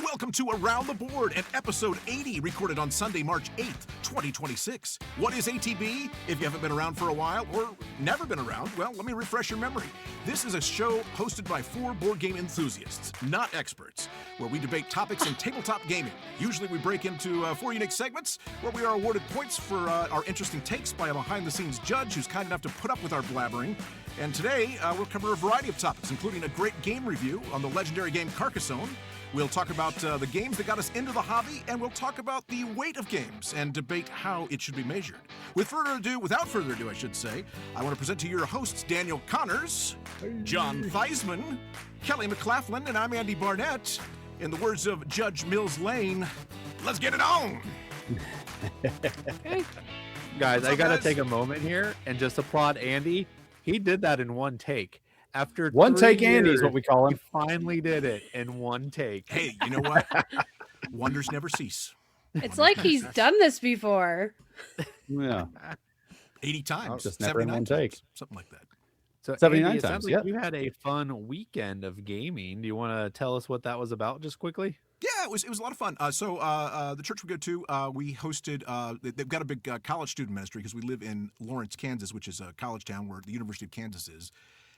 Welcome to Around the Board and episode 80, recorded on Sunday, March 8th, 2026. What is ATB? If you haven't been around for a while or never been around, well, let me refresh your memory. This is a show hosted by 4 board game enthusiasts, not experts, where we debate topics in tabletop gaming. Usually we break into 4 unique segments where we are awarded points for our interesting takes by a behind-the-scenes judge who's kind enough to put up with our blabbering. And today, we'll cover a variety of topics, including a great game review on the legendary game Carcassonne. We'll talk about the games that got us into the hobby, and we'll talk about the weight of games and debate how it should be measured. Without further ado, I should say, I want to present to you your hosts, Daniel Connors, John Theismann, Kelly McLaughlin, and I'm Andy Barnett. In the words of Judge Mills Lane, let's get it on! Guys, I got to take a moment here and just applaud Andy. He did that in one take. After one take, years, Andy is what we call him. He finally did it in one take. Hey, you know what? Wonders never cease. It's like he's done this before. Yeah. 80 times. Just never in one take. Something like that. So 79 Andy, it times, sounds like yeah. you had a fun weekend of gaming. Do you want to tell us what that was about just quickly? Yeah, it was a lot of fun. The church we go to, we hosted, they've got a big college student ministry because we live in Lawrence, Kansas, which is a college town where the University of Kansas is.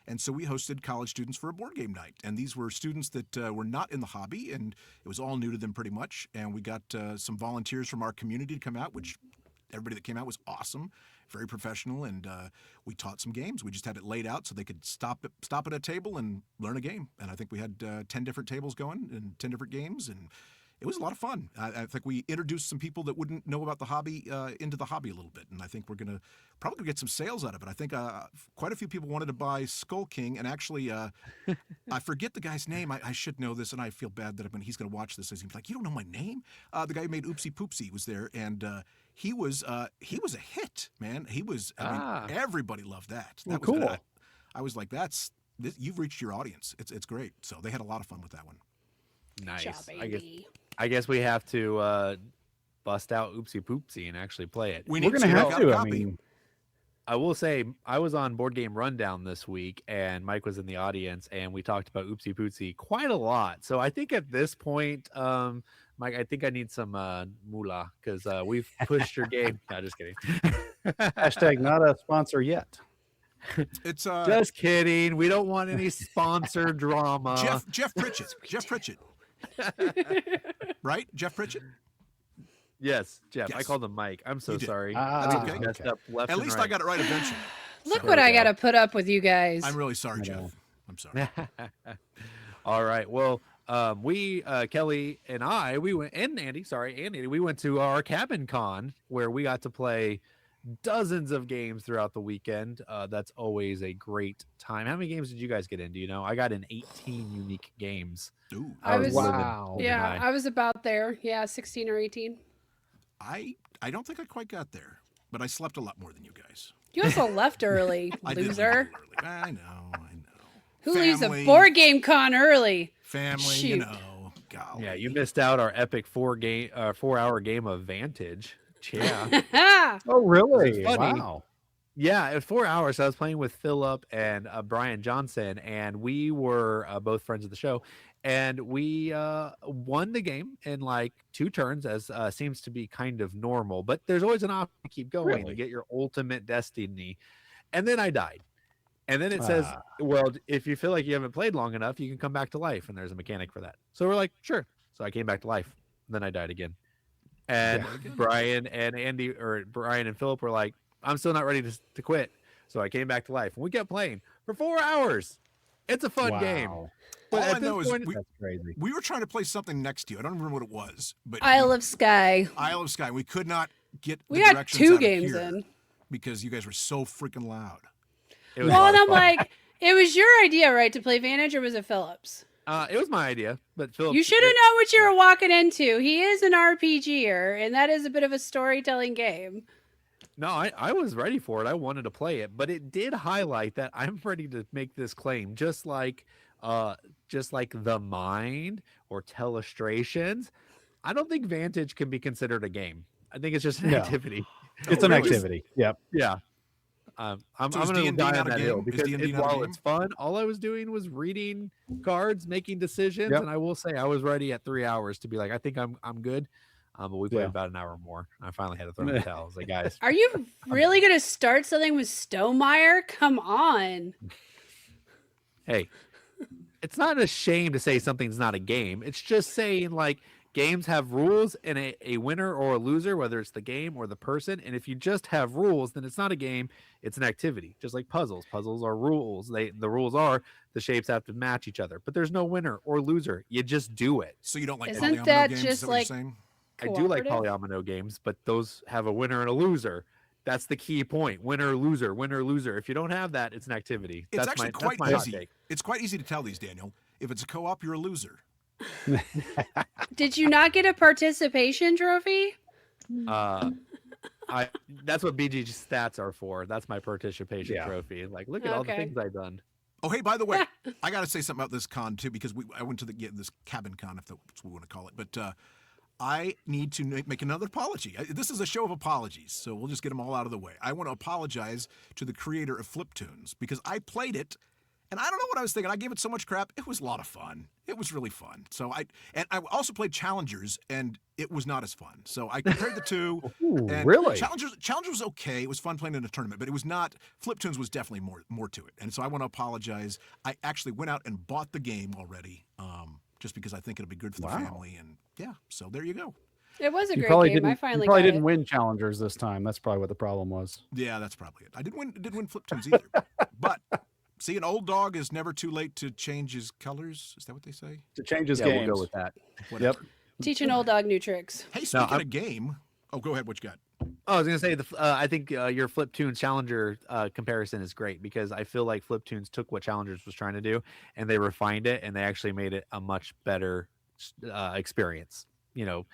And so we hosted college students for a board game night. And these were students that were not in the hobby, and it was all new to them pretty much. And we got some volunteers from our community to come out, which everybody that came out was awesome, very professional, and we taught some games. We just had it laid out so they could stop at a table and learn a game. And I think we had 10 different tables going and 10 different games, and it was a lot of fun. I think we introduced some people that wouldn't know about the hobby into the hobby a little bit, and I think we're going to probably get some sales out of it. I think quite a few people wanted to buy Skull King, and actually, I forget the guy's name. I should know this, and I feel bad that he's going to watch this. He's like, you don't know my name? The guy who made Oopsie Poopsie was there, and he was a hit, man. He was. I mean, everybody loved that. That was cool. good. I was like, you've reached your audience. It's great. So they had a lot of fun with that one. Nice. Job, I guess we have to bust out Oopsie Poopsie and actually play it. We're going to have to. I mean, I will say I was on Board Game Rundown this week, and Mike was in the audience, and we talked about Oopsie Poopsie quite a lot. So I think at this point, Mike, I think I need some moolah because we've pushed your game. No, just kidding. hashtag not a sponsor yet. It's just kidding. We don't want any sponsor drama. Jeff Pritchett. Jeff Pritchett. Right? Jeff Pritchett? Yes, Jeff. Yes. I called him Mike. I'm so sorry. That's okay. I messed up left At and least right. I got it right eventually. Look what I got to put up with you guys. I'm really sorry, Jeff. I'm sorry. All right. Well, we, Kelly and I, we went, and Andy, we went to our cabin con where we got to play dozens of games throughout the weekend. That's always a great time. How many games did you guys get in? Do you know? I got in 18 unique games. Ooh. Wow. Yeah, I was about there. Yeah, 16 or 18. I don't think I quite got there, but I slept a lot more than you guys. You also left early, I did leave loser. a little early. I know. Who leaves a board game con early? Family, Shoot. you know. Golly. Yeah, you missed out our epic 4-hour game of Vantage. Yeah. Oh, really? Funny. Wow. Yeah, it was 4 hours. I was playing with Philip and Brian Johnson, and we were both friends of the show. And we won the game in like 2 turns, as seems to be kind of normal. But there's always an option to keep going to get your ultimate destiny. And then I died. And then it says, well, if you feel like you haven't played long enough, you can come back to life. And there's a mechanic for that. So we're like, sure. So I came back to life. Then I died again. And Brian and Philip were like, I'm still not ready to quit. So I came back to life. And we kept playing for 4 hours. It's a fun game. But all I know is that's crazy. We were trying to play something next to you. I don't remember what it was. But Isle of Skye. Isle of Skye. We could not get We the got directions 2 out of games here in. because you guys were so freaking loud. Well, and I'm like, it was your idea, right, to play Vantage, or was it Philip's? It was my idea, but Philip. You should have known what you were walking into. He is an RPGer, and that is a bit of a storytelling game. No, I was ready for it. I wanted to play it, but it did highlight that I'm ready to make this claim, just like The Mind or Telestrations. I don't think Vantage can be considered a game. I think it's just an activity. It's an activity. Yep. Yeah. I'm So is gonna D&D die not on a that hill game? Is because D&D not a while game? it's fun, all I was doing was reading cards, making decisions, Yep. and I will say I was ready at 3 hours to be like, I think I'm good. But we played Yeah. about an hour more. I finally had to throw in the towel. I was like, guys, Are you really going to start something with Stonemeyer? Come on. hey, it's not a shame to say something's not a game. It's just saying like games have rules and a winner or a loser, whether it's the game or the person. And if you just have rules, then it's not a game, it's an activity. Just like puzzles. Puzzles are rules. The rules are the shapes have to match each other, but there's no winner or loser. You just do it. So you don't like Isn't polyomino that games? just Is that what like you're saying? I do like cooperative? polyomino games, but those have a winner and a loser. That's the key point. Winner, loser, winner, loser. If you don't have that, it's an activity. It's That's actually my, quite that's my hot easy. take. It's quite easy to tell these, Daniel. If it's a co-op, you're a loser. Did you not get a participation trophy? That's what BG stats are for. That's my participation Yeah. trophy. Like, look at all the Okay. things I've done. Oh, hey, by the way, I got to say something about this con too, because I went to this cabin con, if that's what we want to call it. But I need to make another apology. This is a show of apologies, so we'll just get them all out of the way. I want to apologize to the creator of Fliptoons because I played it, and I don't know what I was thinking. I gave it so much crap. It was a lot of fun. It was really fun. So I also played Challengers, and it was not as fun. So I compared the two. Ooh, And really? Challengers was okay. It was fun playing in a tournament, but it was not. Fliptoons was definitely more to it. And so I want to apologize. I actually went out and bought the game already, just because I think it'll be good for the Wow. family. And yeah, so there you go. It was a You great probably game. didn't. I finally you probably got didn't it. win challengers this time. That's probably what the problem was. Yeah, that's probably it. I didn't win Fliptoons either. But see, an old dog is never too late to change his colors. Is that what they say? To change his Yeah, games. we'll go with that. Whatever. Teach an old dog new tricks. Hey, speaking I'm- of game. Oh, go ahead. What you got? Oh, I was gonna say I think your Fliptoons Challenger comparison is great because I feel like Fliptoons took what Challengers was trying to do and they refined it and they actually made it a much better experience. You know,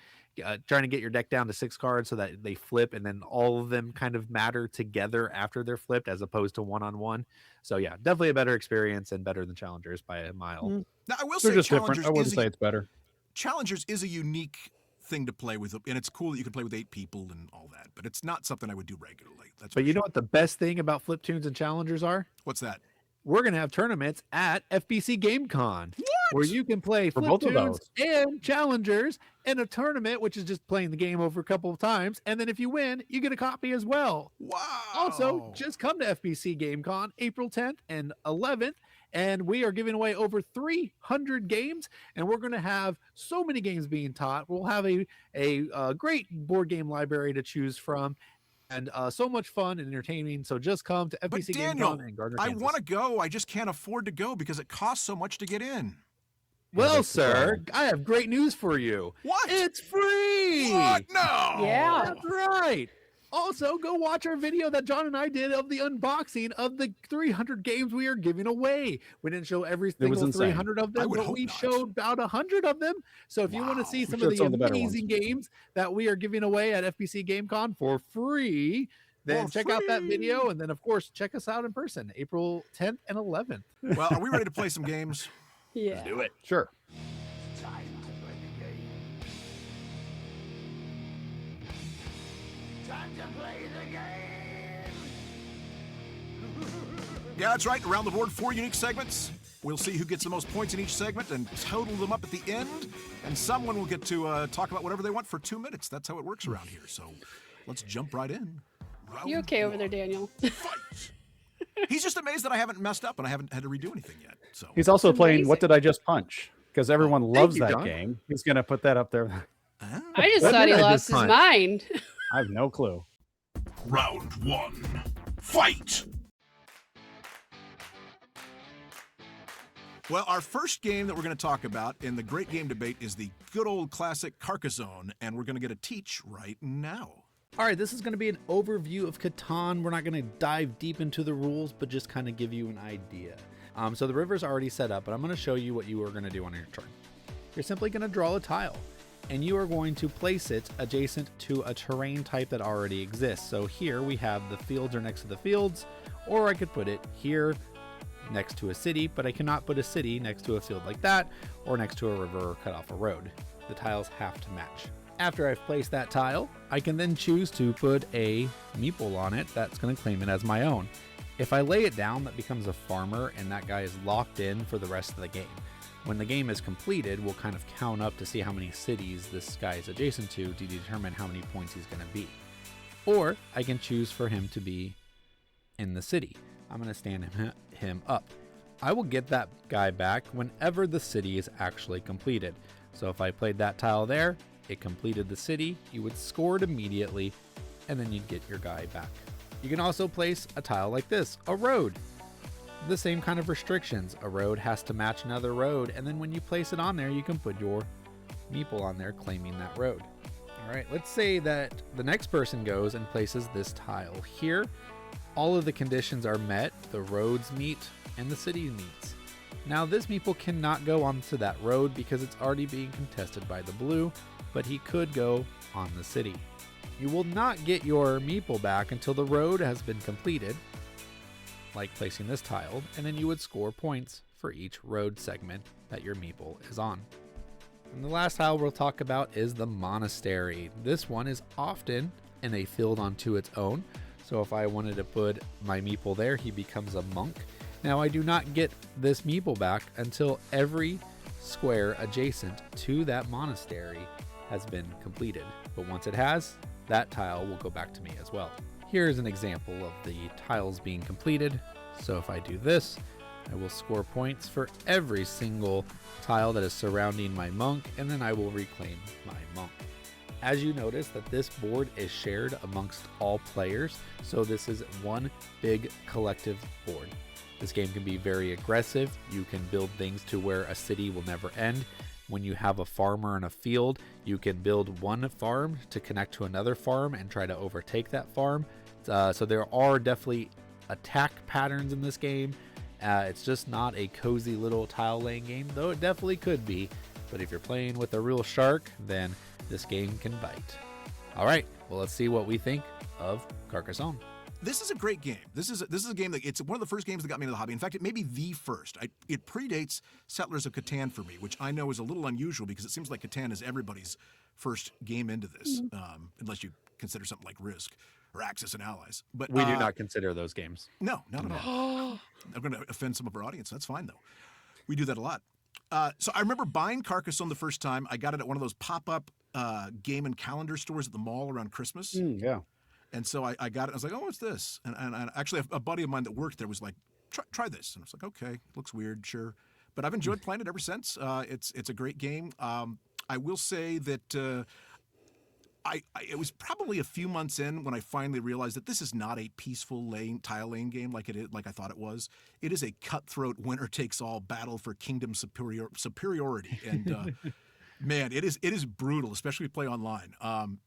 trying to get your deck down to 6 cards so that they flip and then all of them kind of matter together after they're flipped as opposed to one-on-one. So yeah, definitely a better experience and better than Challengers by a mile. Now, I will They're say just different. I wouldn't is say it's better. Challengers is a unique thing to play with, and it's cool that you can play with 8 people and all that, but it's not something I would do regularly. That's But for you know sure. what the best thing about Fliptoons and Challengers are? What's that? We're gonna have tournaments at FBC Game Con where you can play For both of Fliptoons those. and Challengers in a tournament, which is just playing the game over a couple of times, and then if you win, you get a copy as well. Wow. Also, just come to FBC Game Con April 10th and 11th, and we are giving away over 300 games, and we're going to have so many games being taught. We'll have a great board game library to choose from, and so much fun and entertaining. So just come to But FBC Game Daniel, Con in Gardner, I Kansas. want to go. I just can't afford to go because it costs so much to get in. Well, that's the sir, problem. I have great news for you. What? It's free. What? No. Yeah. That's right. Also, go watch our video that John and I did of the unboxing of the 300 games we are giving away. We didn't show every was single insane. 300 of I them, would but hope we not. showed about 100 of them. So if you want to Wow. see We some showed of some the of the better amazing games that we are giving away at FBC Game Con for free, then For check out that free. video. And then, of course, check us out in person, April 10th and 11th. Well, are we ready to play some games? Yeah. Do it. Sure. Yeah, that's right. Around the board, 4 unique segments. We'll see who gets the most points in each segment and total them up at the end. And someone will get to talk about whatever they want for 2 minutes. That's how it works around here. So let's jump right in. Round You okay over there, one. Daniel? Fight. He's just amazed that I haven't messed up and I haven't had to redo anything yet. So He's also It's playing What amazing. Did I Just Punch? Because everyone loves you, that John. game. He's going to put that up there. I just What thought he did I lost just his punch? mind. I have no clue. Round 1. Fight. Well, our first game that we're going to talk about in the Great Game Debate is the good old classic Carcassonne, and we're going to get a teach right now. All right, this is going to be an overview of Catan. We're not going to dive deep into the rules, but just kind of give you an idea. So the river's already set up, but I'm going to show you what you are going to do on your turn. You're simply going to draw a tile, and you are going to place it adjacent to a terrain type that already exists. So here we have the fields are next to the fields, or I could put it here next to a city, but I cannot put a city next to a field like that, or next to a river or cut off a road. The tiles have to match. After I've placed that tile, I can then choose to put a meeple on it that's going to claim it as my own. If I lay it down, that becomes a farmer, and that guy is locked in for the rest of the game. When the game is completed, we'll kind of count up to see how many cities this guy is adjacent to determine how many points he's going to be. Or I can choose for him to be in the city. I'm going to stand him up. I will get that guy back whenever the city is actually completed. So if I played that tile there, it completed the city, you would score it immediately, and then you'd get your guy back. You can also place a tile like this, a road. The same kind of restrictions. A road has to match another road, and then when you place it on there, you can put your meeple on there claiming that road. All right, let's say that the next person goes and places this tile here. All of the conditions are met, the roads meet, and the city meets. Now this meeple cannot go onto that road because it's already being contested by the blue, but he could go on the city. You will not get your meeple back until the road has been completed, like placing this tile, and then you would score points for each road segment that your meeple is on. And the last tile we'll talk about is the monastery. This one is often in a field unto its own. So if I wanted to put my meeple there, he becomes a monk. Now I do not get this meeple back until every square adjacent to that monastery has been completed. But once it has, that tile will go back to me as well. Here's an example of the tiles being completed. So if I do this, I will score points for every single tile that is surrounding my monk, and then I will reclaim my monk. As you notice that this board is shared amongst all players, so this is one big collective board. This game can be very aggressive. You can build things to where a city will never end. When you have a farmer in a field, you can build one farm to connect to another farm and try to overtake that farm. So there are definitely attack patterns in this game. It's just not a cozy little tile laying game, though it definitely could be. But if you're playing with a real shark, then this game can bite. All right, well, let's see what we think of Carcassonne. This is a great game. This is a game that it's one of the first games that got me into the hobby. In fact, it may be the first. It predates Settlers of Catan for me, which I know is a little unusual because it seems like Catan is everybody's first game into this, unless you consider something like Risk or Axis and Allies. But We do not consider those games. No, not at all. I'm going to offend some of our audience. That's fine, though. We do that a lot. So I remember buying Carcassonne the first time. I got it at one of those pop-up game and calendar stores at the mall around Christmas. Yeah. And so I got it. I was like, oh, what's this? And actually, a buddy of mine that worked there was like, try this. And I was like, okay, looks weird, sure. But I've enjoyed playing it ever since. It's a great game. I will say that it was probably a few months in when I finally realized that this is not a peaceful tile laying game like I thought it was. It is a cutthroat winner-takes-all battle for kingdom superiority. And man, it is brutal, especially if you play online.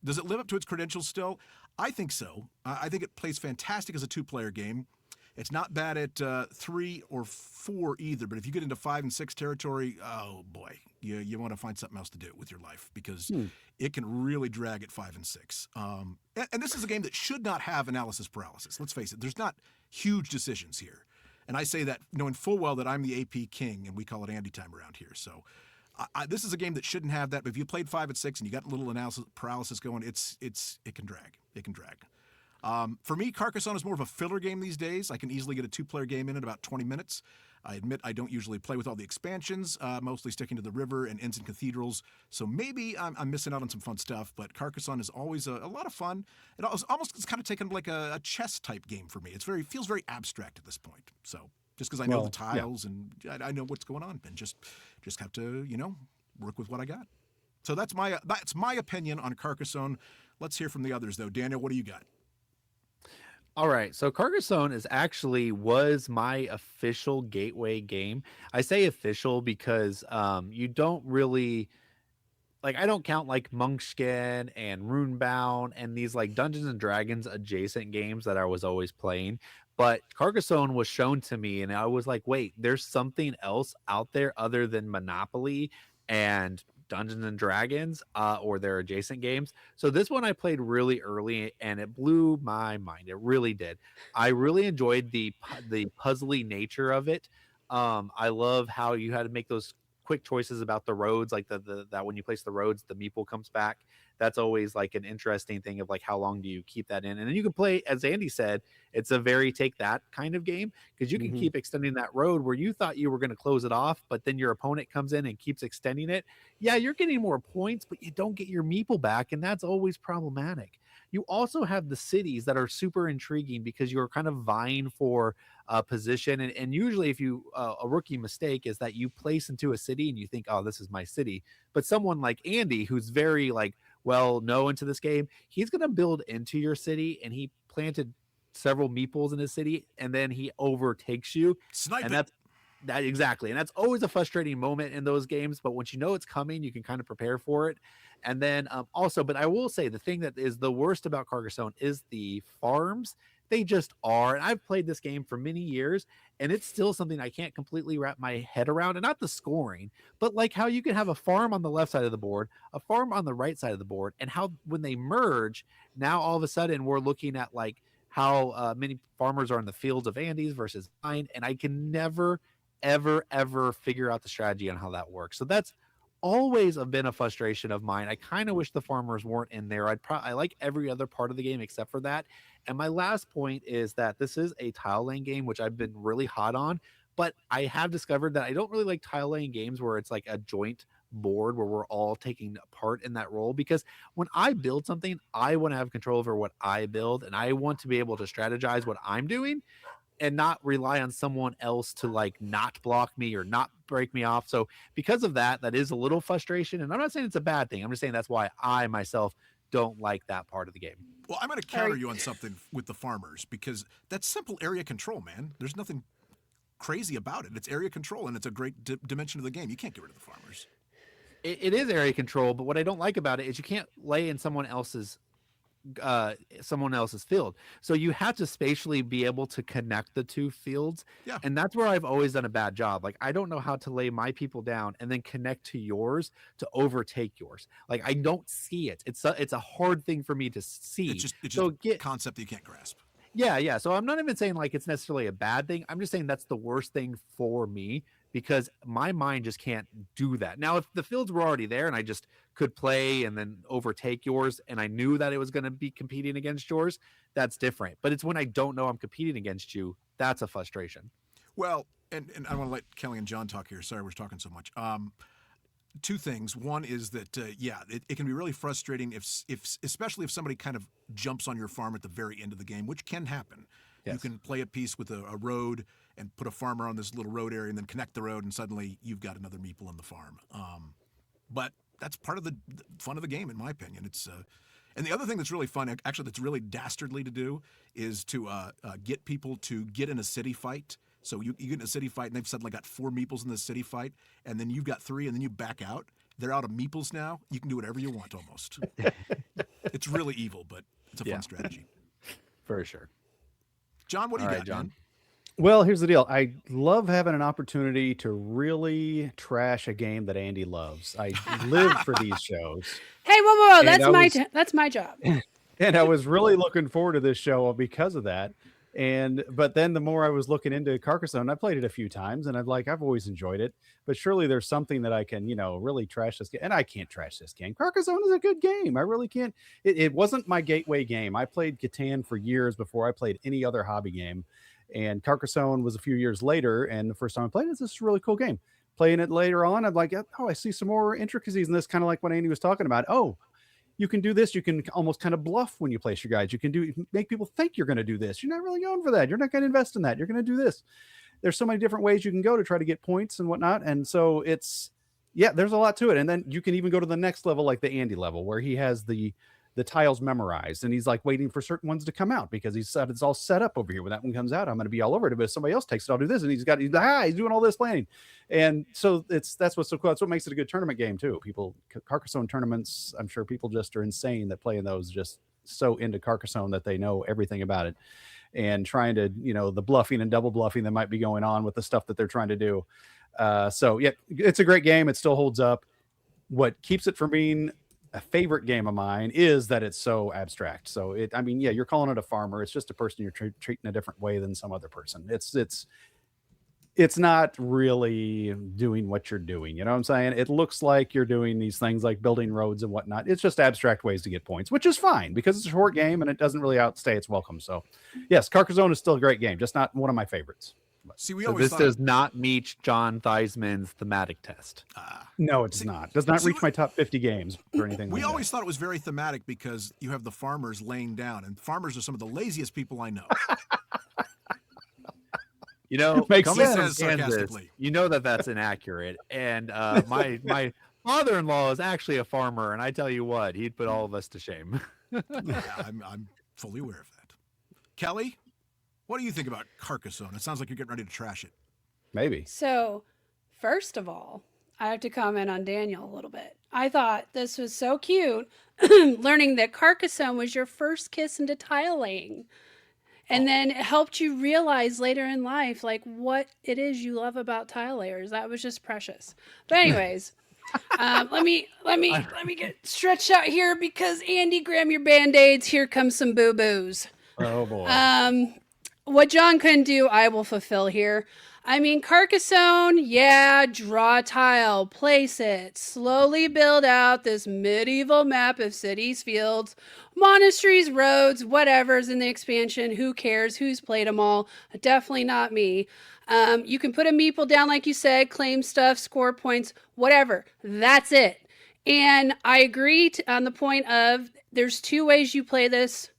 Does it live up to its credentials still? I think so. I think it plays fantastic as a two-player game. It's not bad at 3 or 4 either, but if you get into 5 and 6 territory, oh boy, you want to find something else to do with your life because it can really drag at 5 and 6. And this is a game that should not have analysis paralysis. Let's face it, there's not huge decisions here. And I say that knowing full well that I'm the AP king, and we call it Andy time around here. So this is a game that shouldn't have that. But if you played 5 and 6 and you got a little analysis paralysis going, it can drag. It can drag. For me, Carcassonne is more of a filler game these days. I can easily get a 2-player game in about 20 minutes. I admit I don't usually play with all the expansions, mostly sticking to the river and inns and cathedrals. So maybe I'm missing out on some fun stuff, but Carcassonne is always a lot of fun. It's kind of taken like a chess type game for me. It feels very abstract at this point. So just because I know the tiles and I know what's going on and just have to, work with what I got. So that's my opinion on Carcassonne. Let's hear from the others though. Daniel, what do you got? All right, so Carcassonne was my official gateway game. I say official because you don't really I don't count like Muchkin and Runebound and these like Dungeons and Dragons adjacent games that I was always playing. But Carcassonne was shown to me, and I was like, wait, there's something else out there other than Monopoly and Dungeons and Dragons or their adjacent games. So this one I played really early and it blew my mind. It really did. I really enjoyed the puzzly nature of it. I love how you had to make those quick choices about the roads, like that when you place the roads, the meeple comes back. That's always like an interesting thing of like how long do you keep that in, and then you can play, as Andy said, it's a very take that kind of game because you can keep extending that road where you thought you were going to close it off, but then your opponent comes in and keeps extending it. Yeah, you're getting more points, but you don't get your meeple back, and that's always problematic. You also have the cities that are super intriguing because you're kind of vying for position. And usually if you, a rookie mistake is that you place into a city and you think, oh, this is my city. But someone like Andy, who's very like, well, no into this game, he's going to build into your city, and he planted several meeples in his city, and then he overtakes you. Snipe and it. that's that exactly. And that's always a frustrating moment in those games. But once you know it's coming, you can kind of prepare for it. And then also, but I will say the thing that is the worst about Carcassonne is the farms. They just are. And I've played this game for many years, and it's still something I can't completely wrap my head around. And not the scoring, but like how you can have a farm on the left side of the board, a farm on the right side of the board, and how when they merge, now all of a sudden we're looking at like how many farmers are in the fields of Andes versus mine. And I can never, ever figure out the strategy on how that works. So that's always been a frustration of mine. I kind of wish the farmers weren't in there. I like every other part of the game except for that. And my last point is that this is a tile laying game, which I've been really hot on, but I have discovered that I don't really like tile laying games where it's like a joint board where we're all taking part in that role, because when I build something, I want to have control over what I build, and I want to be able to strategize what I'm doing and not rely on someone else to like not block me or not break me off. So because of that, that is a little frustration. And I'm not saying it's a bad thing. I'm just saying that's why I myself don't like that part of the game. Well, I'm going to counter you on something with the farmers, because that's simple area control, man. There's nothing crazy about it. It's area control, and it's a great dimension of the game. You can't get rid of the farmers. It is area control, but what I don't like about it is you can't lay in someone else's field, so you have to spatially be able to connect the two fields. Yeah. And that's where I've always done a bad job. Like, I don't know how to lay my people down and then connect to yours to overtake yours. Like, I don't see it. It's a hard thing for me to see. It's just a concept that you can't grasp. Yeah. So I'm not even saying like it's necessarily a bad thing. I'm just saying that's the worst thing for me, because my mind just can't do that. Now, if the fields were already there and I just could play and then overtake yours, and I knew that it was going to be competing against yours, that's different. But it's when I don't know I'm competing against you, that's a frustration. Well, and I want to let Kelly and John talk here. Sorry, we're talking so much. Two things. One is that, it can be really frustrating if especially if somebody kind of jumps on your farm at the very end of the game, which can happen. Yes. You can play a piece with a road and put a farmer on this little road area and then connect the road, and suddenly you've got another meeple on the farm. But that's part of the fun of the game, in my opinion. It's and the other thing that's really fun, actually, that's really dastardly to do, is to get people to get in a city fight. So you get in a city fight, and they've suddenly got 4 meeples in the city fight, and then you've got 3, and then you back out. They're out of meeples now. You can do whatever you want, almost. It's really evil, but it's a fun strategy. For sure. John, what do you got, John? Well, here's the deal. I love having an opportunity to really trash a game that Andy loves. I live for these shows. Hey, whoa! And That's my job. And I was really looking forward to this show because of that. But then the more I was looking into Carcassonne, I played it a few times, and I've always enjoyed it. But surely there's something that I can, really trash this game. And I can't trash this game. Carcassonne is a good game. I really can't. It wasn't my gateway game. I played Catan for years before I played any other hobby game. And Carcassonne was a few years later. And the first time I played it, this is a really cool game. Playing it later on, I'm like, oh, I see some more intricacies in this, kind of like what Andy was talking about. Oh, you can do this. You can almost kind of bluff when you place your guides. You can make people think you're going to do this. You're not really going for that. You're not going to invest in that. You're going to do this. There's so many different ways you can go to try to get points and whatnot. And so there's a lot to it. And then you can even go to the next level, like the Andy level, where he has the tiles memorized, and he's like waiting for certain ones to come out because he said it's all set up over here. When that one comes out, I'm going to be all over it. But if somebody else takes it, I'll do this. And he's doing all this planning. And so that's what's so cool. That's what makes it a good tournament game too. Carcassonne tournaments, I'm sure people just are insane that play in those, just so into Carcassonne that they know everything about it, and trying to, the bluffing and double bluffing that might be going on with the stuff that they're trying to do. So yeah, it's a great game. It still holds up. What keeps it from being a favorite game of mine is that it's so abstract. So you're calling it a farmer. It's just a person you're treating a different way than some other person. It's it's not really doing what you're doing. You know what I'm saying? It looks like you're doing these things like building roads and whatnot. It's just abstract ways to get points, which is fine because it's a short game and it doesn't really outstay its welcome. So, yes, Carcassonne is still a great game, just not one of my favorites. See, we So always this thought does not meet John Theismann's thematic test. No, it's not. Does not reach my top 50 games or anything. we like always thought it was very thematic because you have the farmers laying down, and farmers are some of the laziest people I know. You know, Makes coming sense. from Kansas, Sarcastically. you know that's inaccurate. And my father-in-law is actually a farmer, and I tell you what, he'd put all of us to shame. Yeah, I'm fully aware of that. Kelly, what do you think about Carcassonne? It sounds like you're getting ready to trash it. Maybe. So, first of all, I have to comment on Daniel a little bit. I thought this was so cute, learning that Carcassonne was your first kiss into tile laying. And then it helped you realize later in life, like, what it is you love about tile layers. That was just precious. But anyways, let me get stretched out here because Andy, grab your Band-Aids. Here comes some boo-boos. Oh boy. What John couldn't do, I will fulfill here. I mean, Carcassonne, yeah, draw a tile, place it, slowly build out this medieval map of cities, fields, monasteries, roads, whatever's in the expansion. Who cares? Who's played them all? Definitely not me. You can put a meeple down, like you said, claim stuff, score points, whatever. That's it. And I agree on the point of there's two ways you play this.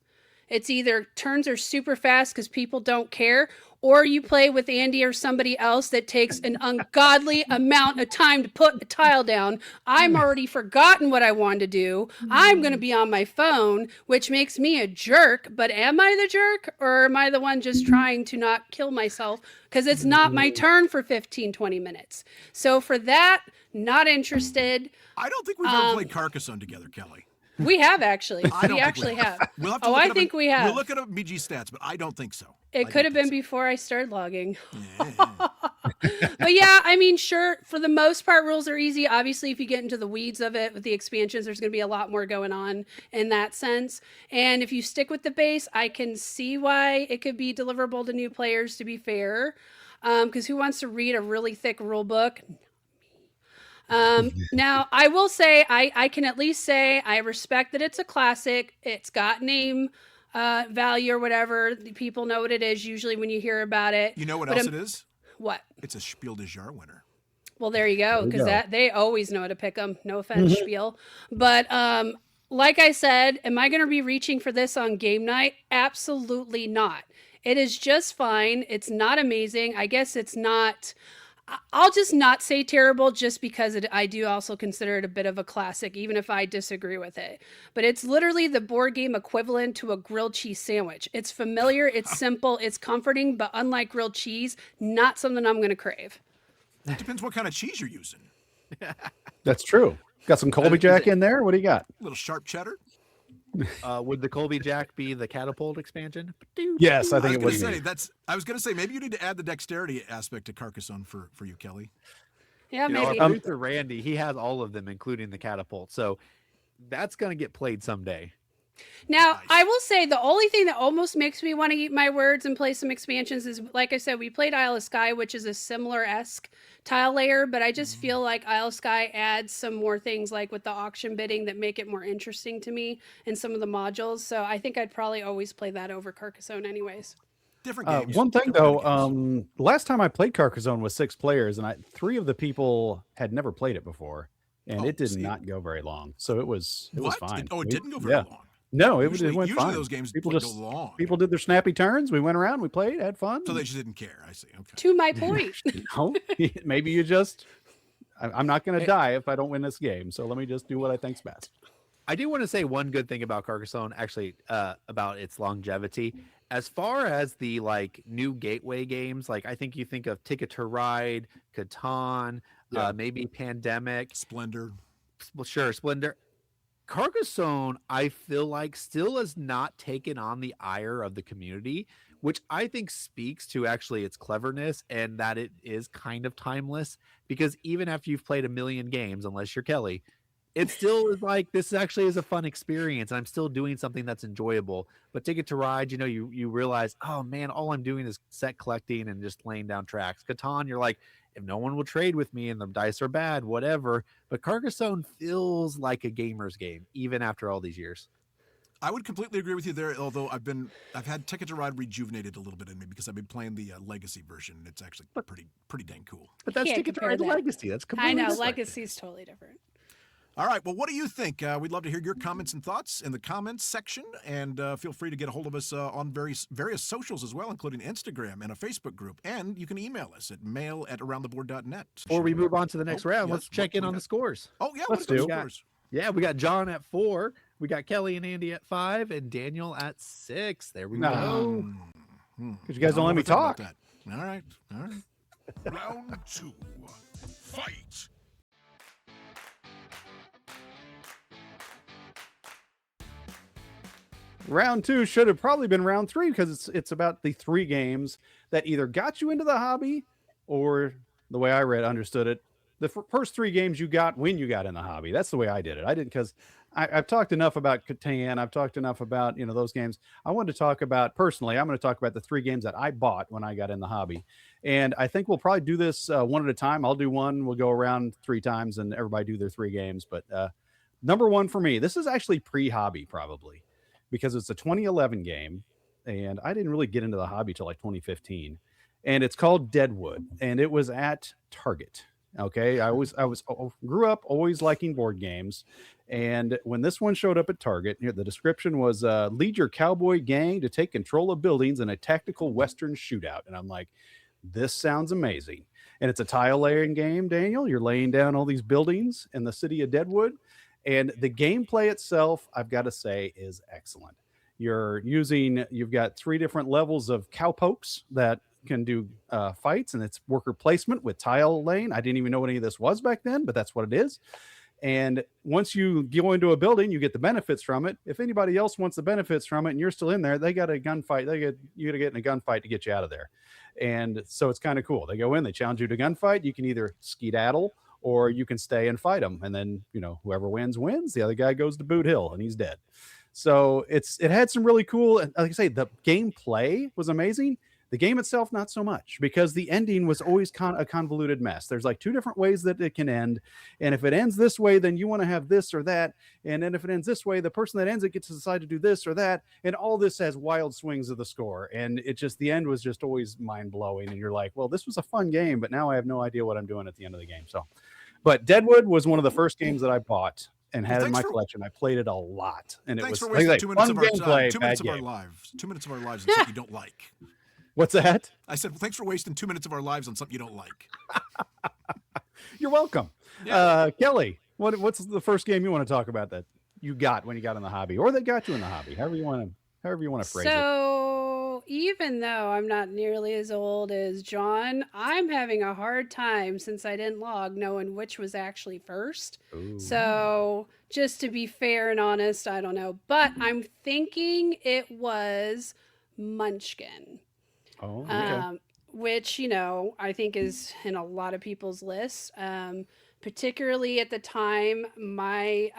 It's either turns are super fast because people don't care, or you play with Andy or somebody else that takes an ungodly amount of time to put a tile down. I'm already forgotten what I want to do. I'm going to be on my phone, which makes me a jerk. But am I the jerk, or am I the one just trying to not kill myself? Because it's not my turn for 15, 20 minutes. So for that, not interested. I don't think we've ever played Carcassonne together, Kelly. We have actually. I don't We think actually we have. We'll have to Oh, look I it up think in- we have. We'll look at BG stats, but I don't think so. It I could don't have been think before I started logging. so. Yeah. But yeah, I mean, sure, for the most part, rules are easy. Obviously, if you get into the weeds of it with the expansions, there's going to be a lot more going on in that sense. And if you stick with the base, I can see why it could be deliverable to new players, to be fair. Because who wants to read a really thick rule book? Now, I will say, I can at least say I respect that it's a classic. It's got name value or whatever. The people know what it is usually when you hear about it. You know what But else it is? What? It's a Spiel des Jahres winner. Well, there you go, because go. that they always know how to pick them. No offense, Spiel. But like I said, am I going to be reaching for this on game night? Absolutely not. It is just fine. It's not amazing. I guess it's not. I'll just not say terrible just because I do also consider it a bit of a classic, even if I disagree with it. But it's literally the board game equivalent to a grilled cheese sandwich. It's familiar, it's simple, it's comforting, but unlike grilled cheese, not something I'm going to crave. Depends what kind of cheese you're using. That's true. Got some Colby Jack in there? What do you got? A little sharp cheddar. Would the Colby Jack be the catapult expansion? Yes, I I think was it going would to be. say I was going to say maybe you need to add the dexterity aspect to Carcassonne for you, Kelly. Yeah, You know, maybe. our producer Randy, he has all of them, including the catapult. So that's going to get played someday. Now, Nice. I will say the only thing that almost makes me want to eat my words and play some expansions is, like I said, we played Isle of Skye, which is a similar-esque tile layer, but I just feel like Isle of Skye adds some more things, like with the auction bidding, that make it more interesting to me in some of the modules. So I think I'd probably always play that over Carcassonne anyways. Different games. One thing different though, kind of games. last time I played Carcassonne was 6 players, and 3 of the people had never played it before, and Oh, it did see. not go very long. So it was What? fine. It We- didn't go very yeah. long. No, it Usually went fine. those games people go just long. people did their snappy turns. We went around, we played, had fun. So they just didn't care. I see. Okay. To my point. No, maybe you just. I'm not going to die if I don't win this game. So let me just do what I think's best. I do want to say one good thing about Carcassonne, actually, about its longevity. As far as the like new gateway games, like I think you think of Ticket to Ride, Catan, Yeah. maybe Pandemic, Splendor. well, sure, Splendor. Carcassonne, I feel like, still has not taken on the ire of the community, which I think speaks to actually its cleverness and that it is kind of timeless. Because even after you've played a million games, unless you're Kelly, it still is like this actually is a fun experience. I'm still doing something that's enjoyable. But Ticket to Ride, you realize, oh man, all I'm doing is set collecting and just laying down tracks. Catan, you're like, if no one will trade with me and the dice are bad, whatever. But Carcassonne feels like a gamer's game, even after all these years. I would completely agree with you there. Although I've had Ticket to Ride rejuvenated a little bit in me because I've been playing the Legacy version. It's actually pretty dang cool. But that's Can't Ticket to compare Ride that. Legacy. That's I completely know different. Legacy's totally different. All right. Well, what do you think? We'd love to hear your comments and thoughts in the comments section, and feel free to get a hold of us on various socials as well, including Instagram and a Facebook group. And you can email us at mail@aroundtheboard.net. Before we move on to the next round, yes, let's check in what on we the got? scores. Oh yeah, Let's what are do. the scores? Yeah, we got John at 4. We got Kelly and Andy at 5, and Daniel at 6. There we go. Because you guys don't let me talk. That. All right. Round 2. Fight! Round 2 should have probably been round 3 because it's about the 3 games that either got you into the hobby or the way I understood it, the first 3 games you got when you got in the hobby. That's the way I did it. I didn't because I've talked enough about Catan. I've talked enough about those games. I wanted to talk about personally. I'm going to talk about the 3 games that I bought when I got in the hobby, and I think we'll probably do this one at a time. I'll do one. We'll go around 3 times, and everybody do their 3 games. But number 1 for me, this is actually pre-hobby probably, because it's a 2011 game, and I didn't really get into the hobby till like 2015, and it's called Deadwood, and it was at Target. Okay, I grew up always liking board games, and when this one showed up at Target, the description was lead your cowboy gang to take control of buildings in a tactical Western shootout, and I'm like, this sounds amazing. And it's a tile layering game, Daniel. You're laying down all these buildings in the city of Deadwood. And the gameplay itself, I've got to say, is excellent. You've got 3 different levels of cowpokes that can do fights, and it's worker placement with tile laying. I didn't even know what any of this was back then, but that's what it is. And once you go into a building, you get the benefits from it. If anybody else wants the benefits from it and you're still in there, they got a gunfight. You got to get in a gunfight to get you out of there. And so it's kind of cool. They go in, they challenge you to gunfight. You can either skedaddle or you can stay and fight them. And then, whoever wins. The other guy goes to Boot Hill and he's dead. So it had some really cool, and like I say, the gameplay was amazing. The game itself, not so much, because the ending was always a convoluted mess. There's like 2 different ways that it can end. And if it ends this way, then you want to have this or that. And then if it ends this way, the person that ends it gets to decide to do this or that. And all this has wild swings of the score. And the end was just always mind blowing. And you're like, well, this was a fun game, but now I have no idea what I'm doing at the end of the game. But Deadwood was one of the first games that I bought and had in my collection. I played it a lot. And Thanks it was for wasting 2 minutes of our gameplay, 2 minutes of bad our game. lives. 2 minutes of our lives on something you don't like. What's that? I said, well, thanks for wasting 2 minutes of our lives on something you don't like. You're welcome. Yeah. Kelly, what's the first game you want to talk about that you got when you got in the hobby, or that got you in the hobby? However you want to phrase it. So even though I'm not nearly as old as John, I'm having a hard time, since I didn't log, knowing which was actually first. Ooh. So just to be fair and honest, I don't know. But I'm thinking it was Munchkin. Oh, okay. Which, I think is in a lot of people's lists. Particularly at the time, my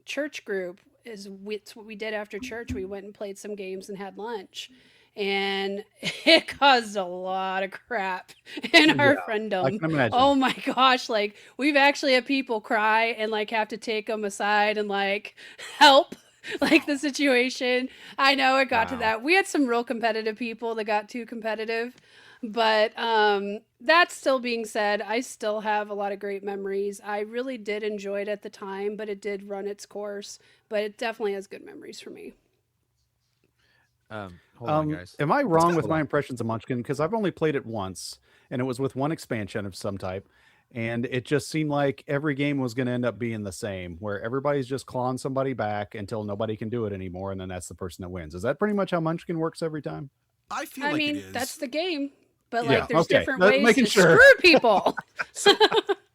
church group it's what we did after church. We went and played some games and had lunch. And it caused a lot of crap in our friendom. I can imagine. Oh my gosh. Like, we've actually had people cry and like have to take them aside and like help like the situation. I know it got to that. We had some real competitive people that got too competitive, but that still being said, I still have a lot of great memories. I really did enjoy it at the time, but it did run its course, but it definitely has good memories for me. Hold on, guys. Am I wrong with my impressions of Munchkin? Because I've only played it once, and it was with one expansion of some type. And it just seemed like every game was going to end up being the same, where everybody's just clawing somebody back until nobody can do it anymore, and then that's the person that wins. Is that pretty much how Munchkin works every time? I feel like it is. That's the game. But Yeah, like, there's okay. different That's ways making to sure. screw people.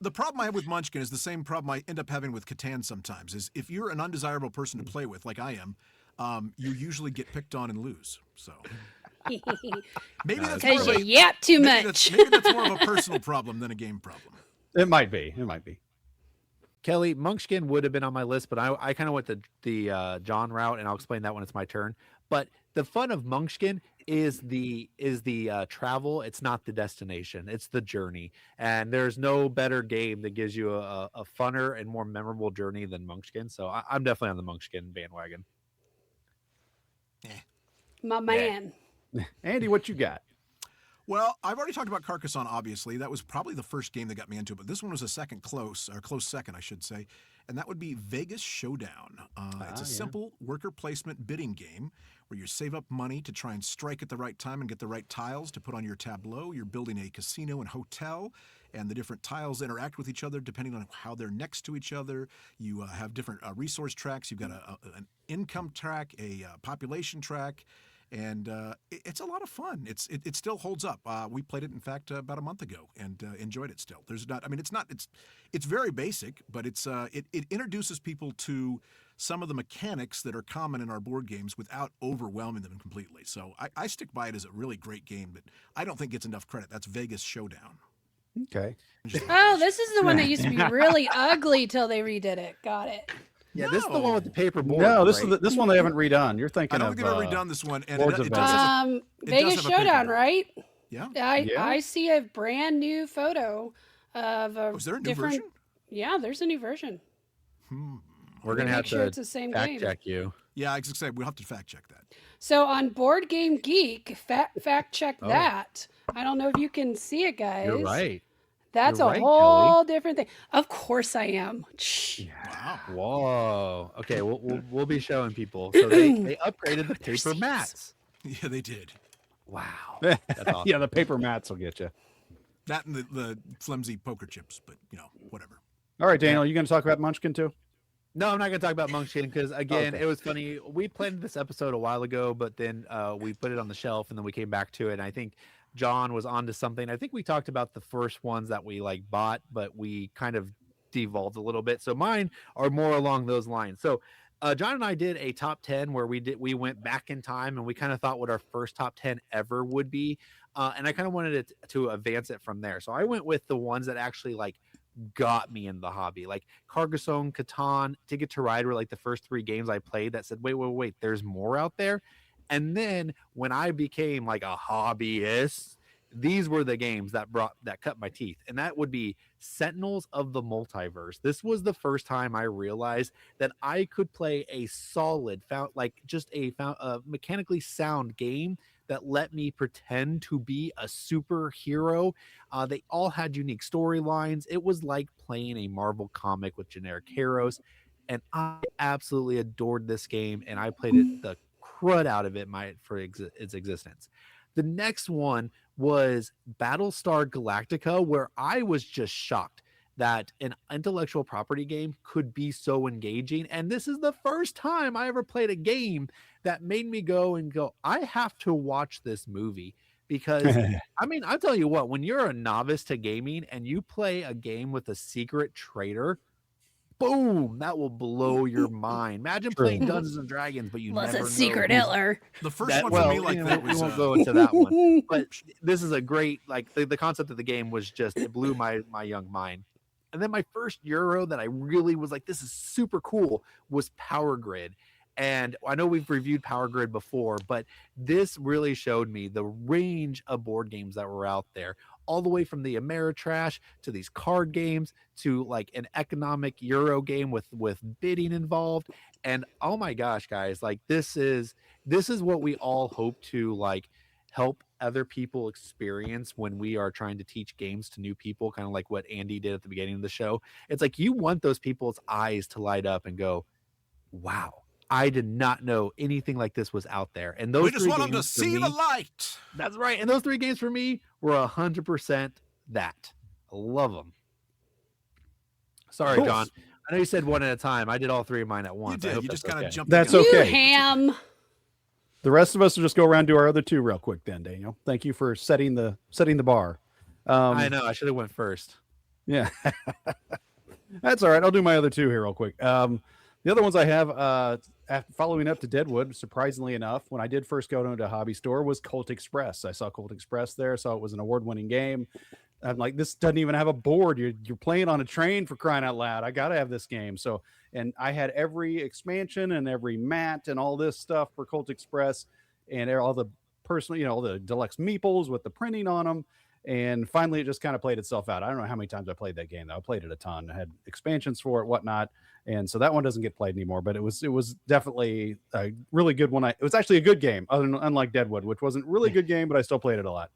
The problem I have with Munchkin is the same problem I end up having with Catan sometimes, is if you're an undesirable person to play with, like I am, you usually get picked on and lose. So maybe that's more Because of you a, yap too maybe much. that's more of a personal problem than a game problem. It might be. It might be. Kelly, Munchkin would have been on my list, but I kind of went the John route, and I'll explain that when it's my turn. But the fun of Munchkin is the travel. It's not the destination; it's the journey. And there's no better game that gives you a funner and more memorable journey than Munchkin. So I'm definitely on the Munchkin bandwagon. My man. Andy, what you got? Well, I've already talked about Carcassonne, obviously. That was probably the first game that got me into it, but this one was a close second, I should say, and that would be Vegas Showdown. It's a simple worker placement bidding game where you save up money to try and strike at the right time and get the right tiles to put on your tableau. You're building a casino and hotel, and the different tiles interact with each other depending on how they're next to each other. You have different resource tracks. You've got an income track, a population track, and it's a lot of fun. It still holds up. We played it, in fact, about a month ago, and enjoyed it still. It's very basic, but it introduces people to some of the mechanics that are common in our board games without overwhelming them completely. So I stick by it as a really great game that I don't think gets enough credit. That's Vegas Showdown. Okay. Oh, this is the one that used to be really ugly till they redid it. Got it. Yeah, this is the one with the paper board. No, this right? is this one they haven't redone. You're thinking I don't of think they've ever redone this one. And Boards it of does have a- it does Vegas have a paper Showdown, board. right? Yeah. I see a brand new photo of a Was there a new different. version? Yeah, there's a new version. We're gonna Make have sure to it's the same fact game. check you. Yeah, I was gonna say we'll have to fact check that. So on Board Game Geek, fact check Oh. that. I don't know if you can see it, guys. You're right. That's You're a right, whole different thing. Of course I am. Shh. Wow. Whoa. Okay, we'll be showing people. So they upgraded the paper seats. mats. Yeah, they did. Wow. That's awesome. Yeah, the paper mats will get you. That and the flimsy poker chips, but whatever. All right, Daniel, you going to talk about Munchkin too? No, I'm not going to talk about Munchkin because, again, Okay. it was funny. We planned this episode a while ago, but then we put it on the shelf and then we came back to it. And I think John was onto something. I think we talked about the first ones that we bought, but we kind of devolved a little bit. So mine are more along those lines. So John and I did a top 10 where we went back in time and we kind of thought what our first top 10 ever would be. And I kind of wanted it to advance it from there. So I went with the ones that actually got me in the hobby, like Carcassonne, Catan, Ticket to Ride were the first 3 games I played that said, wait, there's more out there. And then when I became a hobbyist, these were the games that cut my teeth. And that would be Sentinels of the Multiverse. This was the first time I realized that I could play a solid, mechanically sound game that let me pretend to be a superhero. They all had unique storylines. It was like playing a Marvel comic with generic heroes. And I absolutely adored this game. And I played it the crud out of it for its existence. The next one was Battlestar Galactica, where I was just shocked that an intellectual property game could be so engaging. And this is the first time I ever played a game that made me go, I have to watch this movie. Because I'll tell you what, when you're a novice to gaming and you play a game with a secret traitor, boom, that will blow your mind. Imagine playing Dungeons and Dragons, but you Was never a secret know Hitler. The first one for me that we was won't go into that one. But this is a great the concept of the game was just, it blew my young mind. And then my first Euro that I really was this is super cool was Power Grid. And I know we've reviewed Power Grid before, but this really showed me the range of board games that were out there, all the way from the Ameritrash to these card games to an economic Euro game with bidding involved. And oh my gosh, guys, this is what we all hope to help other people experience when we are trying to teach games to new people, kind of like what Andy did at the beginning of the show. It's you want those people's eyes to light up and go, wow, I did not know anything like this was out there. And those we just want them to see the light. That's right. And those 3 games for me were 100% that. I love them. Sorry, Cool. John. I know you said one at a time. I did all 3 of mine at once. You I did. hope You just that's kind of okay. jumped. That's the gun. okay. You ham. The rest of us will just go around and do our other 2 real quick then, Daniel. Thank you for setting the bar. I know. I should have went first. Yeah. That's all right. I'll do my other 2 here real quick. The other ones I have, after following up to Deadwood, surprisingly enough, when I did first go to a hobby store, was Colt Express. I saw Colt Express there, saw it was an award-winning game. I'm like, this doesn't even have a board. You're playing on a train, for crying out loud. I got to have this game. So, and I had every expansion and every mat and all this stuff for Colt Express and all the personal, you know, the deluxe meeples with the printing on them. And finally, it just kind of played itself out. I don't know how many times I played that game, though. I played it a ton. I had expansions for it, whatnot. And so that one doesn't get played anymore, but it was definitely a really good one. It was actually a good game, unlike Deadwood, which wasn't really a good game, but I still played it a lot.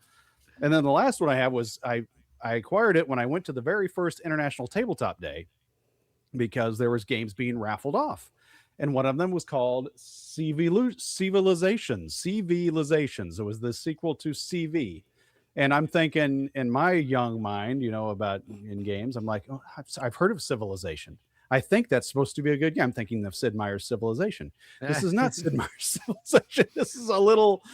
And then the last one I have was I acquired it when I went to the very first International Tabletop Day because there was games being raffled off. And one of them was called Civilizations. It was the sequel to CV. And I'm thinking in my young mind, you know, about in games, I'm like, oh, I've heard of Civilization. I think that's supposed to be a good game. I'm thinking of Sid Meier's Civilization. This is not Sid Meier's Civilization. This is a little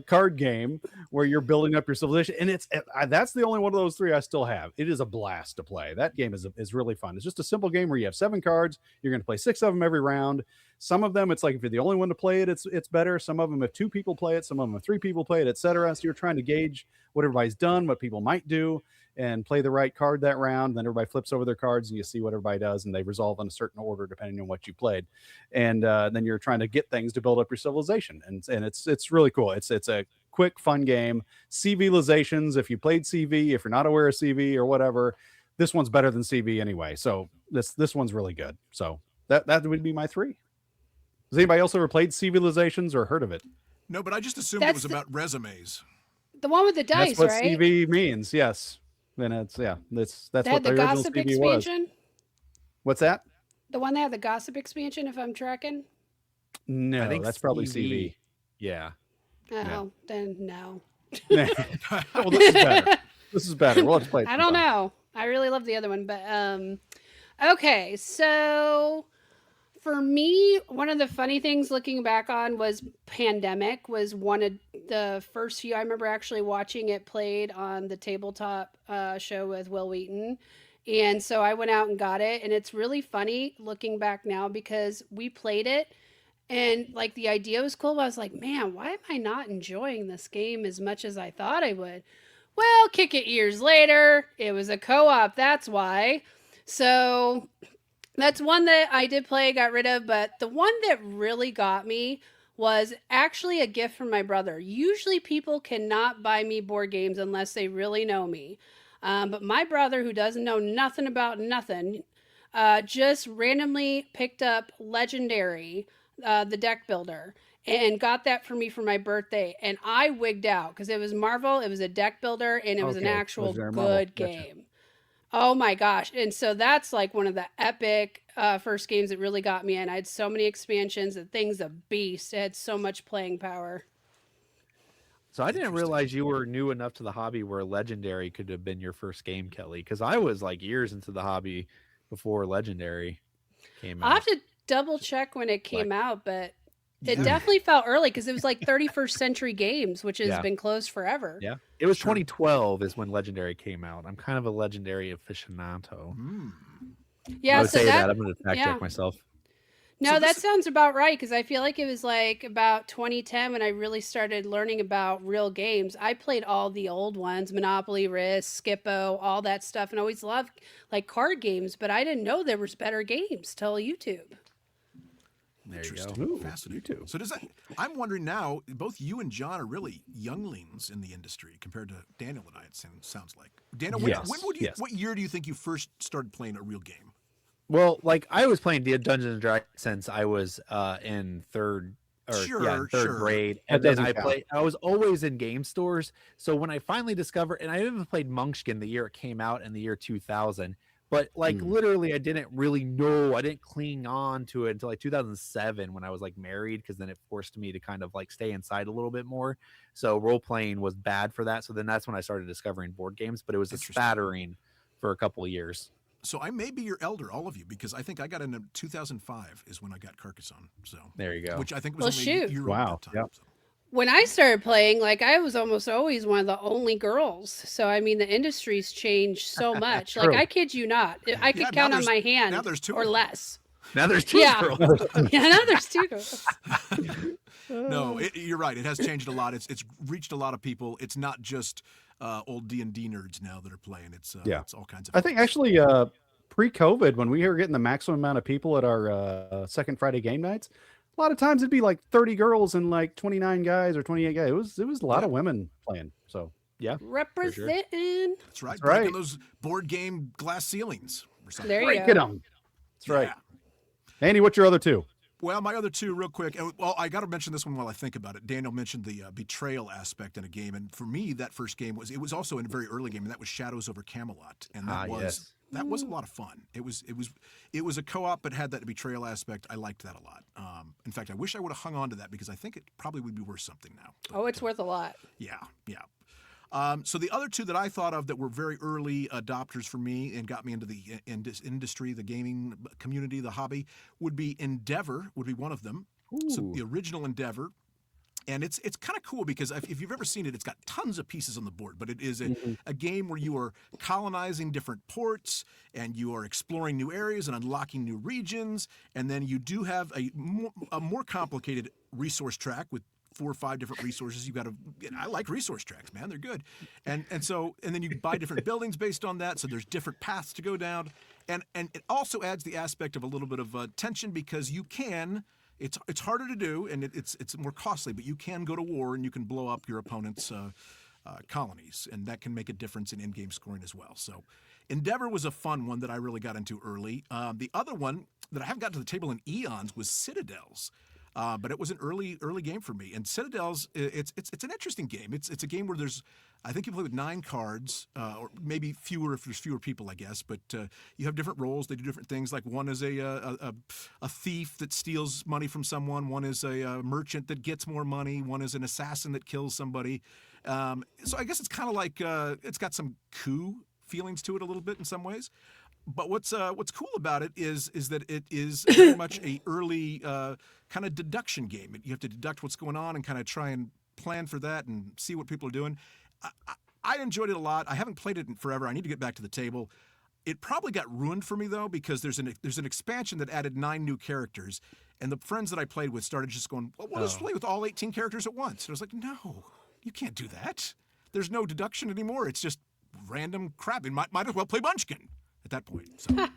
card game where you're building up your civilization. And that's the only one of those three I still have. It is a blast to play. That game is really fun. It's just a simple game where you have 7 cards. You're going to play 6 of them every round. Some of them, it's like if you're the only one to play it, it's better. Some of them, if 2 people play it, some of them, if 3 people play it, etc. So you're trying to gauge what everybody's done, what people might do, and play the right card that round. Then everybody flips over their cards and you see what everybody does, and they resolve in a certain order depending on what you played. And then you're trying to get things to build up your civilization. And it's really cool. It's a quick, fun game. Civilizations, if you played CV, if you're not aware of CV or whatever, this one's better than CV anyway. So this one's really good. So that would be my 3. Has anybody else ever played Civilizations or heard of it? No, but I just assumed it was about resumes. The one with the dice, that's what right? CV means. Yes. Then that's what the original gossip CV expansion? was. What's that? The one that had the gossip expansion, if I'm tracking? No, I think that's probably CV. Yeah. Oh, then no. Well, this is better. This is better. Well, let's play it. I don't know. I really love the other one, but okay, so for me, one of the funny things looking back on was Pandemic was one of the first few. I remember actually watching it played on the tabletop show with Will Wheaton. And so I went out and got it. And it's really funny looking back now because we played it and like the idea was cool. But I was like, man, why am I not enjoying this game as much as I thought I would? Well, kick it years later. It was a co-op. That's why. So that's one that I did play, got rid of, but the one that really got me was actually a gift from my brother. Usually people cannot buy me board games unless they really know me. But my brother, who doesn't know nothing about nothing, just randomly picked up Legendary, the deck builder, and got that for me for my birthday. And I wigged out because it was Marvel, it was a deck builder, and it was an actual good game. Oh my gosh. And so that's like one of the epic first games that really got me in. I had so many expansions. The thing's a beast. It had so much playing power. So I didn't realize you were new enough to the hobby where Legendary could have been your first game, Kelly, because I was like years into the hobby before Legendary came out. I'll have to double check when it came out, but it definitely felt early because it was like 31st Century Games, which has been closed forever. Yeah. It was 2012 is when Legendary came out. I'm kind of a Legendary aficionado. Yeah, I would say that. I'm going to fact check myself. No, that sounds about right because I feel like it was like about 2010 when I really started learning about real games. I played all the old ones, Monopoly, Risk, Skippo, all that stuff, and always loved like card games, but I didn't know there was better games till YouTube. There you go. Ooh, fascinating. So does that? I'm wondering now. Both you and John are really younglings in the industry compared to Daniel and I. It sounds like. Daniel, when would you? What year do you think you first started playing a real game? Well, like I was playing Dungeons and Dragons since I was in third grade, and then I was always in game stores. So when I finally discovered, and I even played Muchkin the year it came out in the year 2000. But like literally, I didn't really know. I didn't cling on to it until like 2007 when I was like married, because then it forced me to kind of like stay inside a little bit more. So role playing was bad for that. So then that's when I started discovering board games. But it was a spattering for a couple of years. So I may be your elder, all of you, because I think I got into 2005 is when I got Carcassonne. So there you go. Which I think was only a year old at that time. So. When I started playing, like I was almost always one of the only girls. So I mean, the industry's changed so much. Like I kid you not, I could count on my hand now there's 2 or less. Now there's 2 girls. Now there's 2 girls. No, you're right. It has changed a lot. It's reached a lot of people. It's not just old D&D nerds now that are playing. It's it's all kinds of. I think actually pre-COVID, when we were getting the maximum amount of people at our second Friday game nights, a lot of times it'd be like 30 girls and like 29 guys or 28 guys. It was a lot of women playing. So yeah, Representing. That's right. That's right. Breaking those board game glass ceilings or something. There you breaking go. them. That's right. Andy, what's your other two? Well, my other two, real quick. Well, I got to mention this one while I think about it. Daniel mentioned the betrayal aspect in a game, and for me, that first game was also in a very early game, and that was Shadows over Camelot, and that was a lot of fun. It was a co-op, but had that betrayal aspect. I liked that a lot. In fact, I wish I would have hung on to that because I think it probably would be worth something now. But, It's worth a lot. Yeah. So the other two that I thought of that were very early adopters for me and got me into the industry, the gaming community, the hobby, would be Endeavor, would be one of them. Ooh. So the original Endeavor. And it's kind of cool because if you've ever seen it, it's got tons of pieces on the board, but it is a game where you are colonizing different ports and you are exploring new areas and unlocking new regions. And then you do have a more complicated resource track with 4 or 5 different resources. You got to. I like resource tracks, man. They're good. And then you buy different buildings based on that. So there's different paths to go down, and it also adds the aspect of a little bit of tension because you can. It's harder to do and it's more costly, but you can go to war and you can blow up your opponent's colonies, and that can make a difference in in-game scoring as well. So Endeavor was a fun one that I really got into early. The other one that I haven't got to the table in eons was Citadels. But it was an early game for me. And Citadels, it's an interesting game. It's a game where I think you play with 9 cards, or maybe fewer if there's fewer people, I guess. But you have different roles. They do different things. Like one is a thief that steals money from someone. One is a merchant that gets more money. One is an assassin that kills somebody. So I guess it's kind of like it's got some coup feelings to it a little bit in some ways. But what's cool about it is that it is very much a early kind of deduction game. You have to deduct what's going on and kind of try and plan for that and see what people are doing. I enjoyed it a lot. I haven't played it in forever. I need to get back to the table. It probably got ruined for me though because there's an expansion that added 9 new characters, and the friends that I played with started just going, "Well, let's play with all 18 characters at once." And I was like, "No, you can't do that. There's no deduction anymore. It's just random crap. And might as well play Munchkin at that point." So.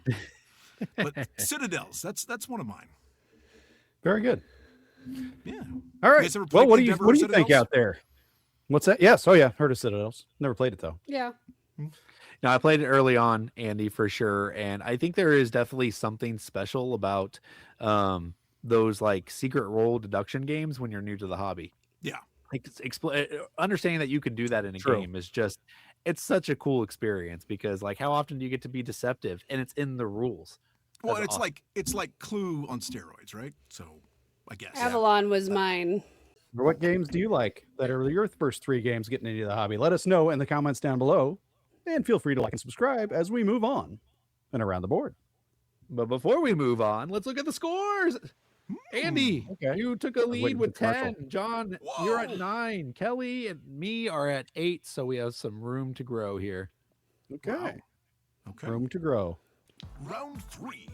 But Citadels, that's one of mine. Very good. Yeah. All right. You guys ever Well, played what do you Endeavor or think Citadels? out there? What's that? Yes. Oh yeah, heard of Citadels. Never played it though. Yeah. No, I played it early on, Andy, for sure, and I think there is definitely something special about those like secret role deduction games when you're new to the hobby. Yeah. Like understanding that you can do that in a True. game is just it's such a cool experience because like how often do you get to be deceptive and it's in the rules. Well, That's and awesome. it's like Clue on steroids, right? So, I guess. Avalon was mine. Or what games do you like that are your first 3 games getting into the hobby? Let us know in the comments down below, and feel free to like and subscribe as we move on and around the board. But before we move on, let's look at the scores. Andy, Okay. you took a lead waiting for with the commercial. 10. John, you're at 9. Kelly and me are at 8, so we have some room to grow here. Okay. Wow. Okay. Room to grow. Round 3.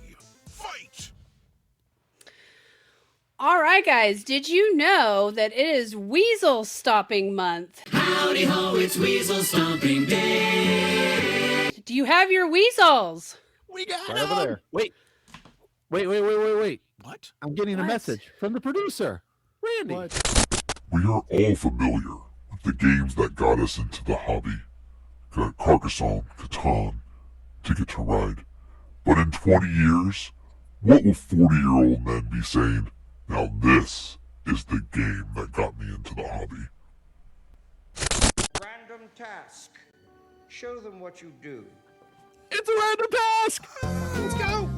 Fight! All right, guys. Did you know that it is Weasel Stomping Month? Howdy ho, it's Weasel Stomping Day. Do you have your weasels? We got Right over there. Wait. What? I'm getting a What? message from the producer, Randy. We are all familiar with the games that got us into the hobby. Got Carcassonne, Catan, Ticket to Ride. But in 20 years, what will 40-year-old men be saying? Now this is the game that got me into the hobby. Random task. Show them what you do. It's a random task. Let's go.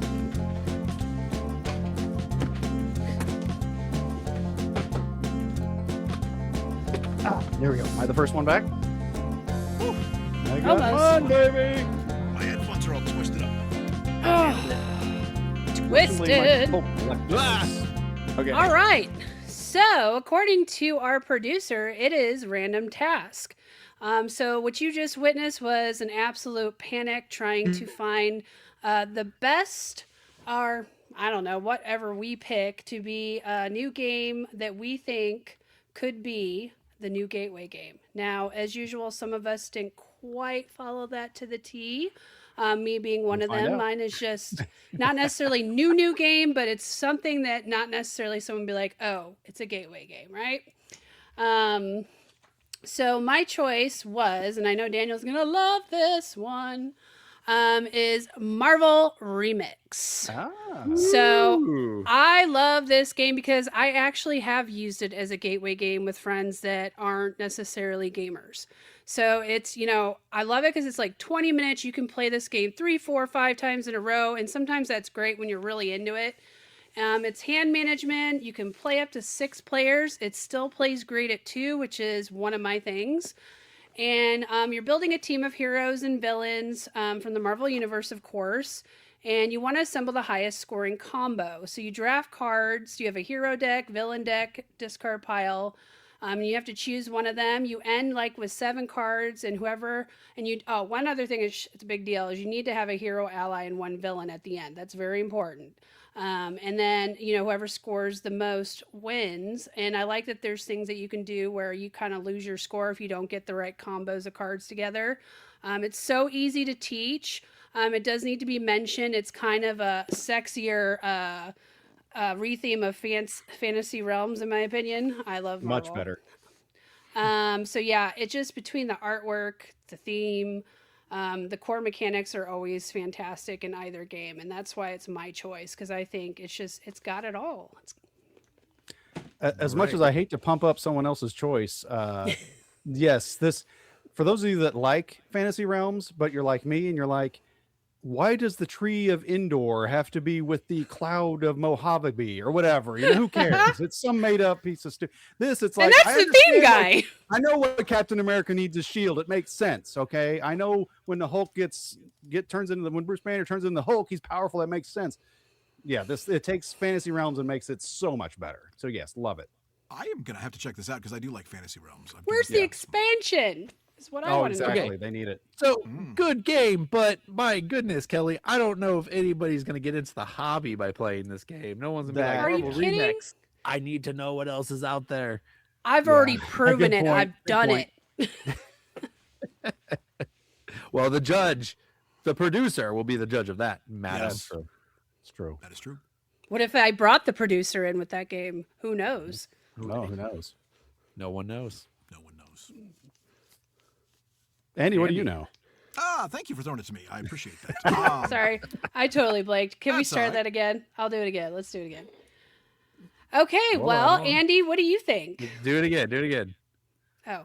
There we go. Am I the first one back? I got Almost. one, baby. My headphones are all twisted up. Twisted. Okay. All right. So, according to our producer, it is random task. So what you just witnessed was an absolute panic trying to find the best, or I don't know, whatever we pick to be a new game that we think could be the new Gateway game. Now, as usual, some of us didn't quite follow that to the T. Me being one of them. Mine is just not necessarily new game, but it's something that not necessarily someone be like, oh, it's a Gateway game, right? So my choice was, and I know Daniel's gonna love this one, is Marvel Remix. So I love this game because I actually have used it as a gateway game with friends that aren't necessarily gamers. So it's, I love it because it's like 20 minutes. You can play this game 3, 4, 5 times in a row. And sometimes that's great when you're really into it. It's hand management. You can play up to 6 players. It still plays great at 2, which is one of my things. And you're building a team of heroes and villains from the Marvel Universe, of course. And you want to assemble the highest scoring combo. So you draft cards. You have a hero deck, villain deck, discard pile. You have to choose one of them. You end like with 7 cards, and one other thing it's a big deal is you need to have a hero, ally, and 1 villain at the end. That's very important. And then, whoever scores the most wins. And I like that there's things that you can do where you kind of lose your score if you don't get the right combos of cards together. It's so easy to teach. It does need to be mentioned. It's kind of a sexier retheme of fantasy realms, in my opinion. I love Marvel. Much better. So yeah, it's just between the artwork, the theme, the core mechanics are always fantastic in either game, and that's why it's my choice, because I think it's got it all. As much as I hate to pump up someone else's choice, yes, this, for those of you that like fantasy realms, but you're like me and you're like, why does the tree of Endor have to be with the cloud of Mojave or whatever? Who cares? It's some made up piece of stuff. It's like, and that's the theme guy. Like, I know what Captain America needs a shield. It makes sense. Okay. I know when the Hulk when Bruce Banner turns into the Hulk, he's powerful. That makes sense. Yeah. It takes fantasy realms and makes it so much better. So yes, love it. I am going to have to check this out because I do like fantasy realms. Where's the expansion? Is what I want to know. Exactly. They need it. So good game, but my goodness, Kelly, I don't know if anybody's going to get into the hobby by playing this game. No one's going to be like, are you kidding? Remix. I need to know what else is out there. I've already proven it. I've done it. Well, the producer will be the judge of that matter. Yes. It's true. That is true. What if I brought the producer in with that game? Who knows? Who knows? No one knows. No one knows. Andy, what do you know? Thank you for throwing it to me. I appreciate that. Sorry, I totally blanked. Can we start that again? I'll do it again. Let's do it again. Okay, Andy, what do you think? Do it again. Oh.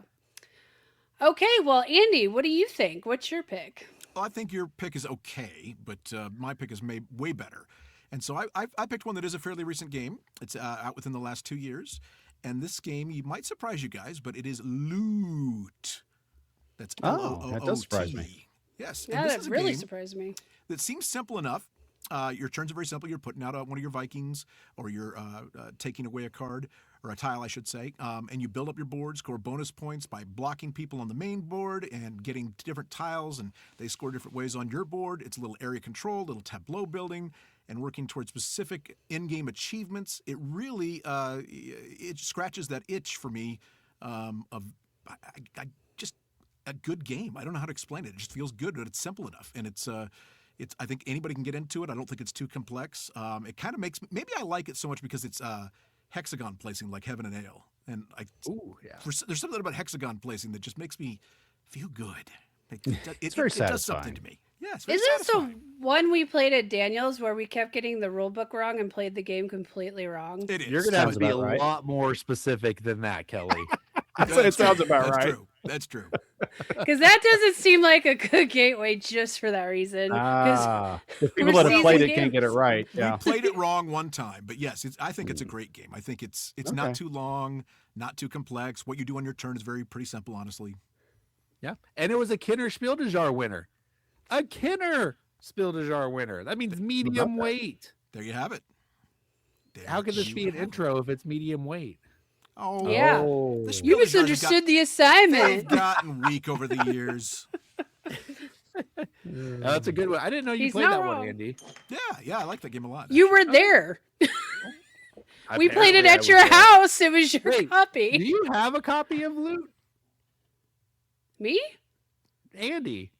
Okay, well, Andy, what do you think? What's your pick? Well, I think your pick is okay, but my pick is way better. And so I picked one that is a fairly recent game. It's out within the last 2 years. And this game, you might surprise you guys, but it is Looot. That's L-O-O-O-T. That does surprise me. Yes. Yeah, that really surprised me. That seems simple enough. Your turns are very simple. You're putting out one of your Vikings, or you're taking away a card, or a tile, I should say, and you build up your board, score bonus points by blocking people on the main board and getting different tiles, and they score different ways on your board. It's a little area control, little tableau building, and working towards specific in-game achievements. It really it scratches that itch for me of just a good game. I don't know how to explain it. It just feels good, but it's simple enough, and it's I think anybody can get into it. I don't think it's too complex. It kind of makes maybe I like it so much because it's hexagon placing like Heaven and Ale, and there's something about hexagon placing that just makes me feel good. It's very satisfying. It does something to me. Yeah, it's very Isn't this the satisfying. one we played at Daniel's where we kept getting the rule book wrong and played the game completely wrong? It is. You're going to have to be a right. lot more specific than that, Kelly. It sounds about That's right. true. That's true. Because that doesn't seem like a good gateway just for that reason. The people we're that have played it seasoned can't get it right. Yeah. We played it wrong one time, but yes, I think it's a great game. I think it's not Okay. too long, not too complex. What you do on your turn is pretty simple, honestly. Yeah. And it was a Kenner Spiel des Jahres winner. A Kenner Spiel des Jahres winner. That means medium weight. There you have it. How could this be an intro if it's medium weight? Oh, Yeah. the You Spiel des Jahres have misunderstood the assignment. They've gotten weak over the years. That's a good one. I didn't know you He's played not that wrong. one, Andy. Yeah, I like that game a lot. You were there. We played it Apparently I at was your there. house. It was your Wait, Do copy. you have a copy of Loot, Me? Andy?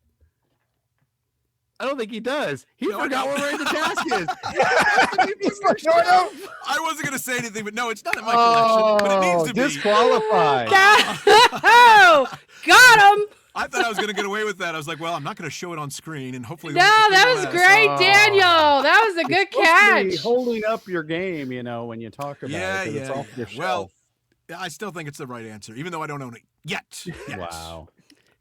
I don't think he does. He No, I forgot don't. where Raid the Task is. I wasn't going to say anything, but no, it's not in my collection. But it needs to be. disqualified. Oh, got him. I thought I was going to get away with that. I was like, well, I'm not going to show it on screen, and hopefully. No, that was great, Daniel. That was a good catch. Holding up your game, when you talk about Yeah, it. 'cause it's yeah. off your Well, shelf. I still think it's the right answer, even though I don't own it yet. Wow.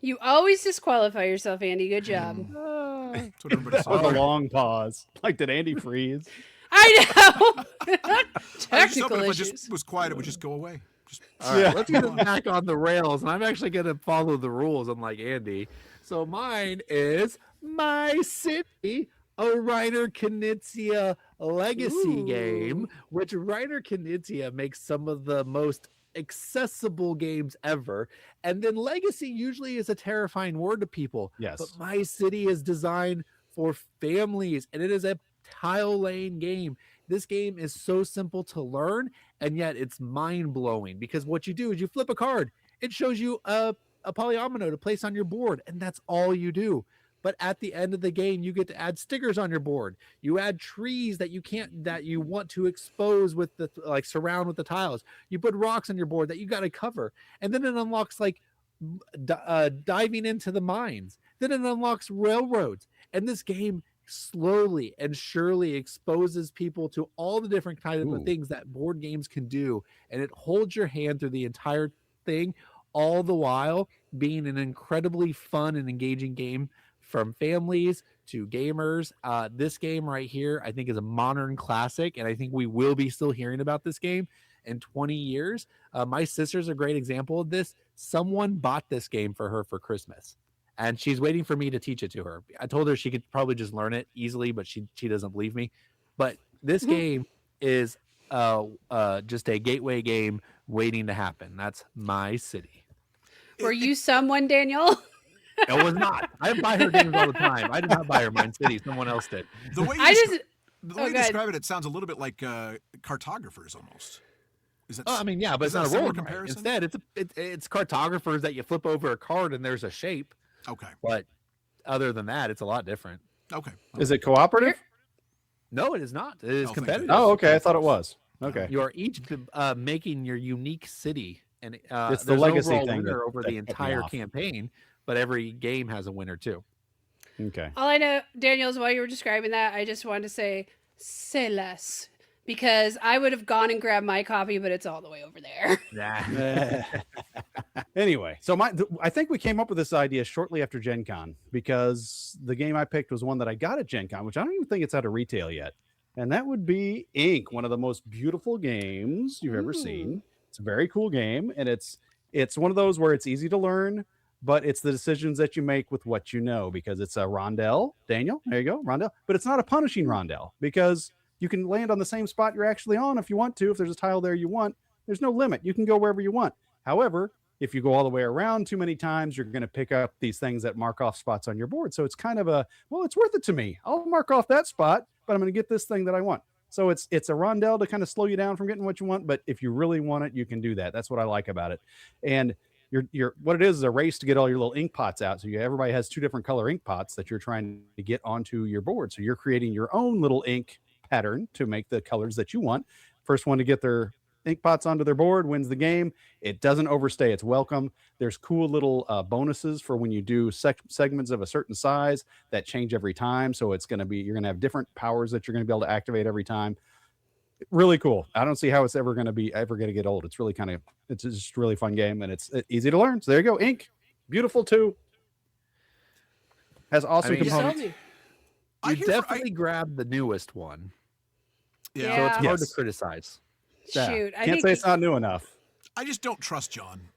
You always disqualify yourself, Andy. Good job. That's what everybody says. With a long pause. Like, did Andy freeze? I know. I was just Technical hoping if I issues. just was quiet, it would just go away. Just, All right, Yeah. let's get it back on the rails, and I'm actually going to follow the rules, unlike Andy. So mine is My City, a Reiner Knizia legacy game, which Reiner Knizia makes some of the most accessible games ever. And then legacy usually is a terrifying word to people. Yes. But My City is designed for families, and it is a tile laying game. This game is so simple to learn, and yet it's mind-blowing, because what you do is you flip a card. It shows you a polyomino to place on your board, and that's all you do. But at the end of the game, you get to add stickers on your board. You add trees that you want to expose with surround with the tiles. You put rocks on your board that you got to cover. And then it unlocks diving into the mines. Then it unlocks railroads. And this game slowly and surely exposes people to all the different kinds of things that board games can do. And it holds your hand through the entire thing, all the while being an incredibly fun and engaging game from families to gamers. This game right here, I think, is a modern classic, and I think we will be still hearing about this game in 20 years. My sister's a great example of this. Someone bought this game for her for Christmas, and she's waiting for me to teach it to her. I told her she could probably just learn it easily, but she doesn't believe me. But this game is just a gateway game waiting to happen. That's My City. Were you someone, Daniel? It was not. I buy her games all the time. I did not buy her Mind City. Someone else did. the way you, I descri- just. the way Oh, you go ahead. describe it, it sounds a little bit like cartographers almost. Is that? Oh, I mean, yeah, but is it's not that a similar role comparison? comparison. Instead, it's cartographers that you flip over a card and there's a shape. Okay. But other than that, it's a lot different. Okay. Is it cooperative? No, it is not. It is thank competitive. Oh, okay. I thought it was. Okay. You are each making your unique city, and It's the there's legacy an overall thing winner that- over that the kept me entire off. campaign. But every game has a winner too. Okay. All I know, Daniel, is while you were describing that, I just wanted to say, say less. Because I would have gone and grabbed my copy, but it's all the way over there. Yeah. Anyway, so I think we came up with this idea shortly after Gen Con, because the game I picked was one that I got at Gen Con, which I don't even think it's out of retail yet. And that would be Ink, one of the most beautiful games you've ever seen. It's a very cool game, and it's one of those where it's easy to learn, but it's the decisions that you make with what you know, because it's a rondelle. Daniel, there you go, rondelle. But it's not a punishing rondelle, because you can land on the same spot you're actually on if you want to. If there's a tile there you want, there's no limit. You can go wherever you want. However, if you go all the way around too many times, you're going to pick up these things that mark off spots on your board. So it's kind of it's worth it to me. I'll mark off that spot, but I'm going to get this thing that I want. So it's a rondelle to kind of slow you down from getting what you want. But if you really want it, you can do that. That's what I like about it. And you're what it is a race to get all your little ink pots out. So everybody has two different color ink pots that you're trying to get onto your board. So you're creating your own little ink pattern to make the colors that you want. First one to get their ink pots onto their board wins the game. It doesn't overstay. It's welcome. There's cool little bonuses for when you do segments of a certain size that change every time. So you're going to have different powers that you're going to be able to activate every time. Really cool. I don't see how it's ever going to get old. It's really it's just a really fun game, and it's easy to learn. So there you go. Ink, beautiful too. Has awesome I mean, You sold components. me. I You hear- definitely grabbed the newest one, so Yeah. it's hard to Yes. criticize. Yeah. Shoot. I Can't think say it's not new enough. I just don't trust John.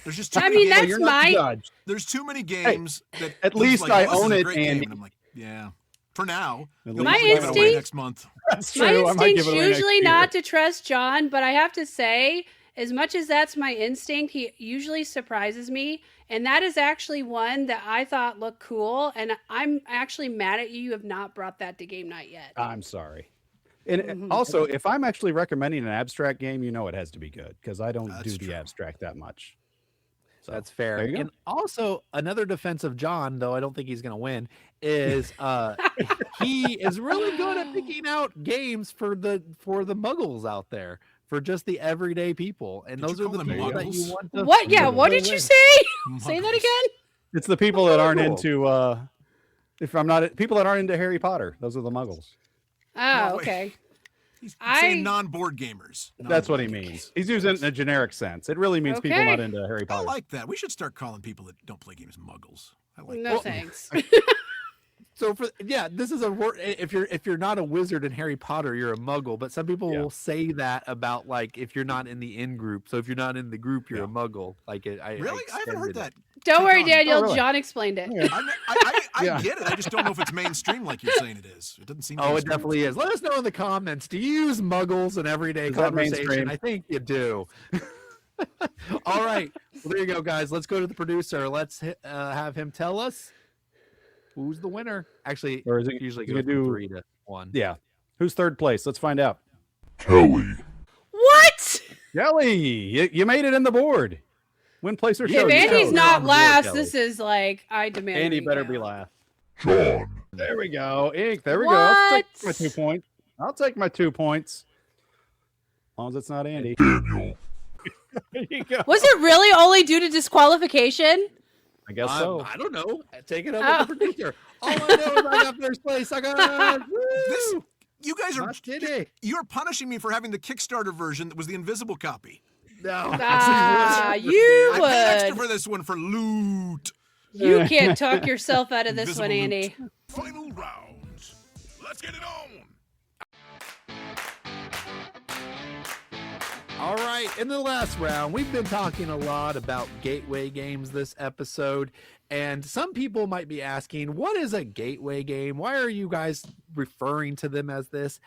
There's just too I many mean, games. that's You're not the my. judge. There's too many games that at he's least like, I "Oh, this is own a it, great game," Andy. and I'm like, yeah. For now, At you'll least be My giving it away instinct- next month. That's My true. I might instinct's give it away next usually year. not to trust John, but I have to say, as much as that's my instinct, he usually surprises me. And that is actually one that I thought looked cool. And I'm actually mad at you. You have not brought that to game night yet. I'm sorry. And also, if I'm actually recommending an abstract game, you know it has to be good because I don't That's do the true. abstract that much. So, That's fair. there you go. And also another defense of John, though I don't think he's going to win, is he is really good at picking out games for the muggles out there, for just the everyday people. And Did you those are call the them people that muggles? you want to What? Yeah, what to did you win. say? Say that Muggles. again. It's the people that aren't Muggle. into if I'm not people that aren't into Harry Potter. Those are the muggles. Oh, No, wait. okay. He's I- saying non-board gamers. That's what he Non-board gamers. means. He's using it in a generic sense. It really means people Okay. not into Harry I Potter. like that. We should start calling people that don't play games muggles. I like No that. thanks. So this is a word. If you're not a wizard in Harry Potter, you're a muggle. But some people Yeah. will say that about like if you're not in the in group. So if you're not in the group, you're a muggle. Like I Really? I haven't heard extended that. it. Don't worry, on. Daniel. Oh, really? John explained it. I Yeah. get it. I just don't know if it's mainstream like you're saying it is. It doesn't seem. Oh, it mainstream. definitely is. Let us know in the comments. Do you use muggles in everyday Is that conversation? mainstream? I think you do. All right. Well, there you go, guys. Let's go to the producer. Let's have him tell us who's the winner. Actually, Or is it usually is goes it gonna from do- 3 to 1. Yeah. Who's third place? Let's find out. Kelly. What? Kelly, you made it in the board. Win place or show. If you Andy's chose. not on the board, last, Kelly. this is like I demand. Andy a better be recount. last. John. There we go. Ink. There we go. I'll take my What? 2 points. I'll take my 2 points. As long as it's not Andy. Daniel. There you go. Was it really only due to disqualification? I guess so. I don't know. Take it up Oh. with the producer. All I know is I got first place. I got This. You guys are. Not today. You're punishing me for having the Kickstarter version that was the invisible copy. No. Ah, you I paid extra would. for this one for loot. You can't talk yourself out of this one, Invisible Andy. Final round. Let's get it on. All right, in the last round, we've been talking a lot about gateway games this episode, and some people might be asking, what is a gateway game? Why are you guys referring to them as this?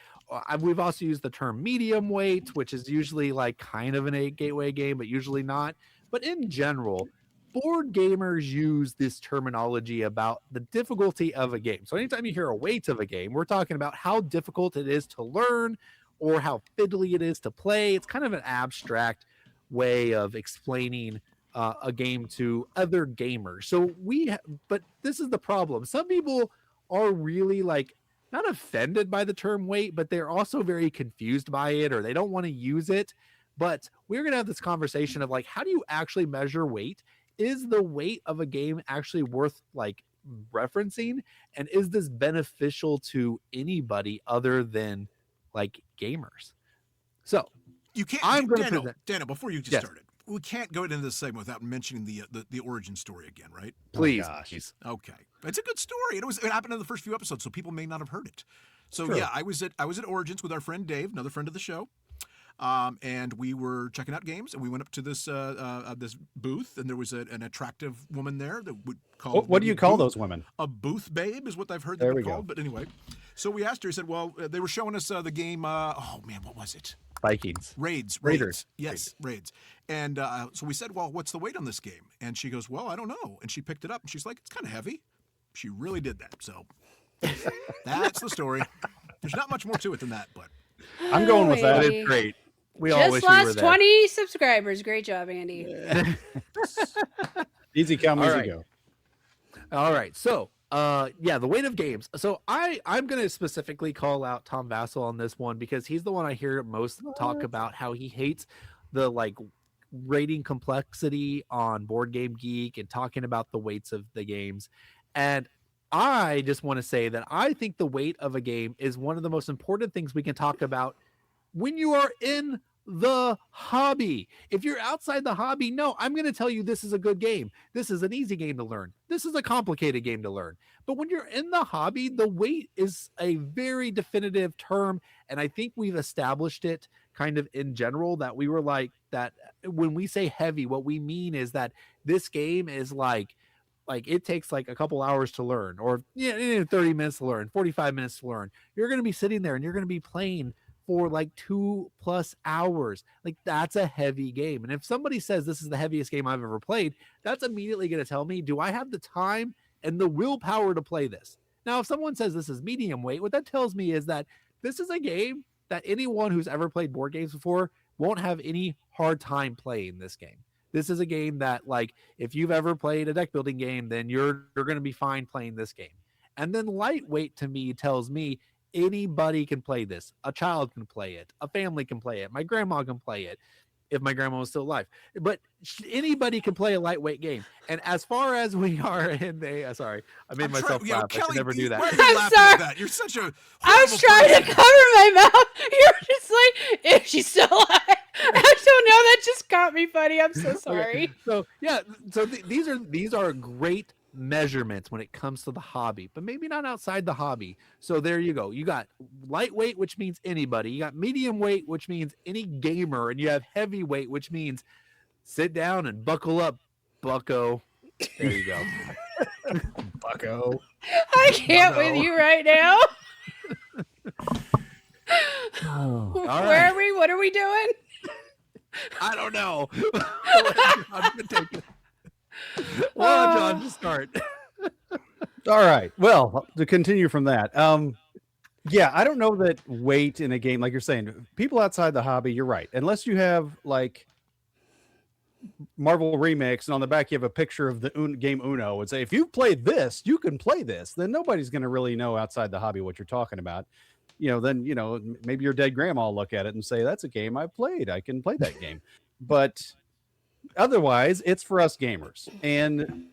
We've also used the term medium weight, which is usually like kind of a gateway game, but usually not. But in general, board gamers use this terminology about the difficulty of a game. So anytime you hear a weight of a game, we're talking about how difficult it is to learn, or how fiddly it is to play. It's kind of an abstract way of explaining a game to other gamers. So but this is the problem. Some people are really like not offended by the term weight, but they're also very confused by it, or they don't want to use it. But we're going to have this conversation of like, how do you actually measure weight? Is the weight of a game actually worth like referencing? And is this beneficial to anybody other than like gamers? So You can't. I'm gonna Daniel, present- Daniel, before you just Yes. started, we can't go into this segment without mentioning the origin story again, right? please, gosh. please. Okay, it's a good story. It happened in the first few episodes, so people may not have heard it. So True. yeah, I was at Origins with our friend Dave, another friend of the show, and we were checking out games, and we went up to this this booth, and there was an attractive woman there that would call. What do you call booth- those women? A booth babe is what I've heard There them we go. called. But anyway, so we asked her. He said, "Well, they were showing us the game. Oh man, what was it? Vikings. Raids. Raiders. Yes, Raids. And so we said, well, what's the weight on this game? And she goes, well, I don't know. And she picked it up and she's like, it's kind of heavy. She really did that. So that's the story. There's not much more to it than that, but I'm going with that. That Alrighty. is great. We all wish Just we were lost there. 20 subscribers. Great job, Andy. Easy come, All easy right. go. All right. So, yeah, the weight of games. So I'm going to specifically call out Tom Vassell on this one because he's the one I hear most talk about how he hates the like rating complexity on Board Game Geek and talking about the weights of the games. And I just want to say that I think the weight of a game is one of the most important things we can talk about when you are in the hobby. If you're outside the hobby, no, I'm going to tell you this is a good game. This is an easy game to learn. This is a complicated game to learn. But when you're in the hobby, the weight is a very definitive term. And I think we've established it kind of in general that we were like that when we say heavy, what we mean is that this game is like it takes like a couple hours to learn, or 30 minutes to learn, 45 minutes to learn. You're going to be sitting there and you're going to be playing for like 2+ hours. Like that's a heavy game. And if somebody says this is the heaviest game I've ever played, that's immediately going to tell me, do I have the time and the willpower to play this? Now, if someone says this is medium weight, what that tells me is that this is a game that anyone who's ever played board games before won't have any hard time playing this game. This is a game that, like, if you've ever played a deck building game, then you're going to be fine playing this game. And then lightweight to me tells me anybody can play this. A child can play it. A family can play it. My grandma can play it if my grandma was still alive. But anybody can play a lightweight game. And as far as we are in the, sorry, I made myself laugh. I should never do that. Why are you laughing at that? You're such a. I was trying to cover my mouth. You're just like, if she's still alive. I don't know. That just got me funny. I'm so sorry. Okay. So yeah, so these are great measurements when it comes to the hobby, but maybe not outside the hobby. So there you go. You got lightweight, which means anybody. You got medium weight, which means any gamer, and you have heavyweight, which means sit down and buckle up, bucko. There you go. Bucko. I can't with you right now. Oh. Where are we? What are we doing? I don't know. I'm gonna take it. Well, John, to start. All right. Well, to continue from that, yeah, I don't know that weight in a game, like you're saying, people outside the hobby, you're right. Unless you have like Marvel Remix and on the back you have a picture of the game Uno and say, if you've played this, you can play this, then nobody's going to really know outside the hobby what you're talking about. Then, maybe your dead grandma will look at it and say, that's a game I've played. I can play that game. But otherwise, it's for us gamers. And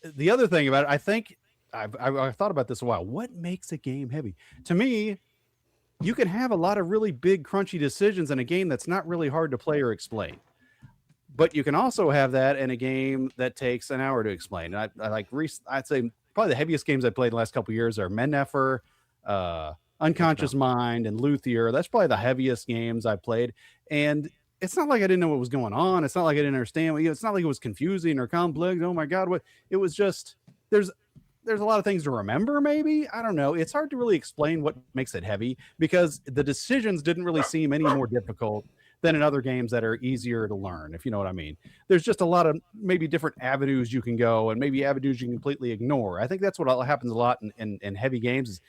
the other thing about it, I think I've thought about this a while. What makes a game heavy? To me, you can have a lot of really big, crunchy decisions in a game that's not really hard to play or explain. But you can also have that in a game that takes an hour to explain. And I'd say probably the heaviest games I played in the last couple of years are Mennefer, Unconscious Mind, and Luthier. That's probably the heaviest games I played. And it's not like I didn't know what was going on. It's not like I didn't understand. It's not like it was confusing or complex. Oh my God, what? It was just there's a lot of things to remember. Maybe, I don't know. It's hard to really explain what makes it heavy because the decisions didn't really seem any more difficult than in other games that are easier to learn, if you know what I mean. There's just a lot of maybe different avenues you can go and maybe avenues you can completely ignore. I think that's what happens a lot in heavy games is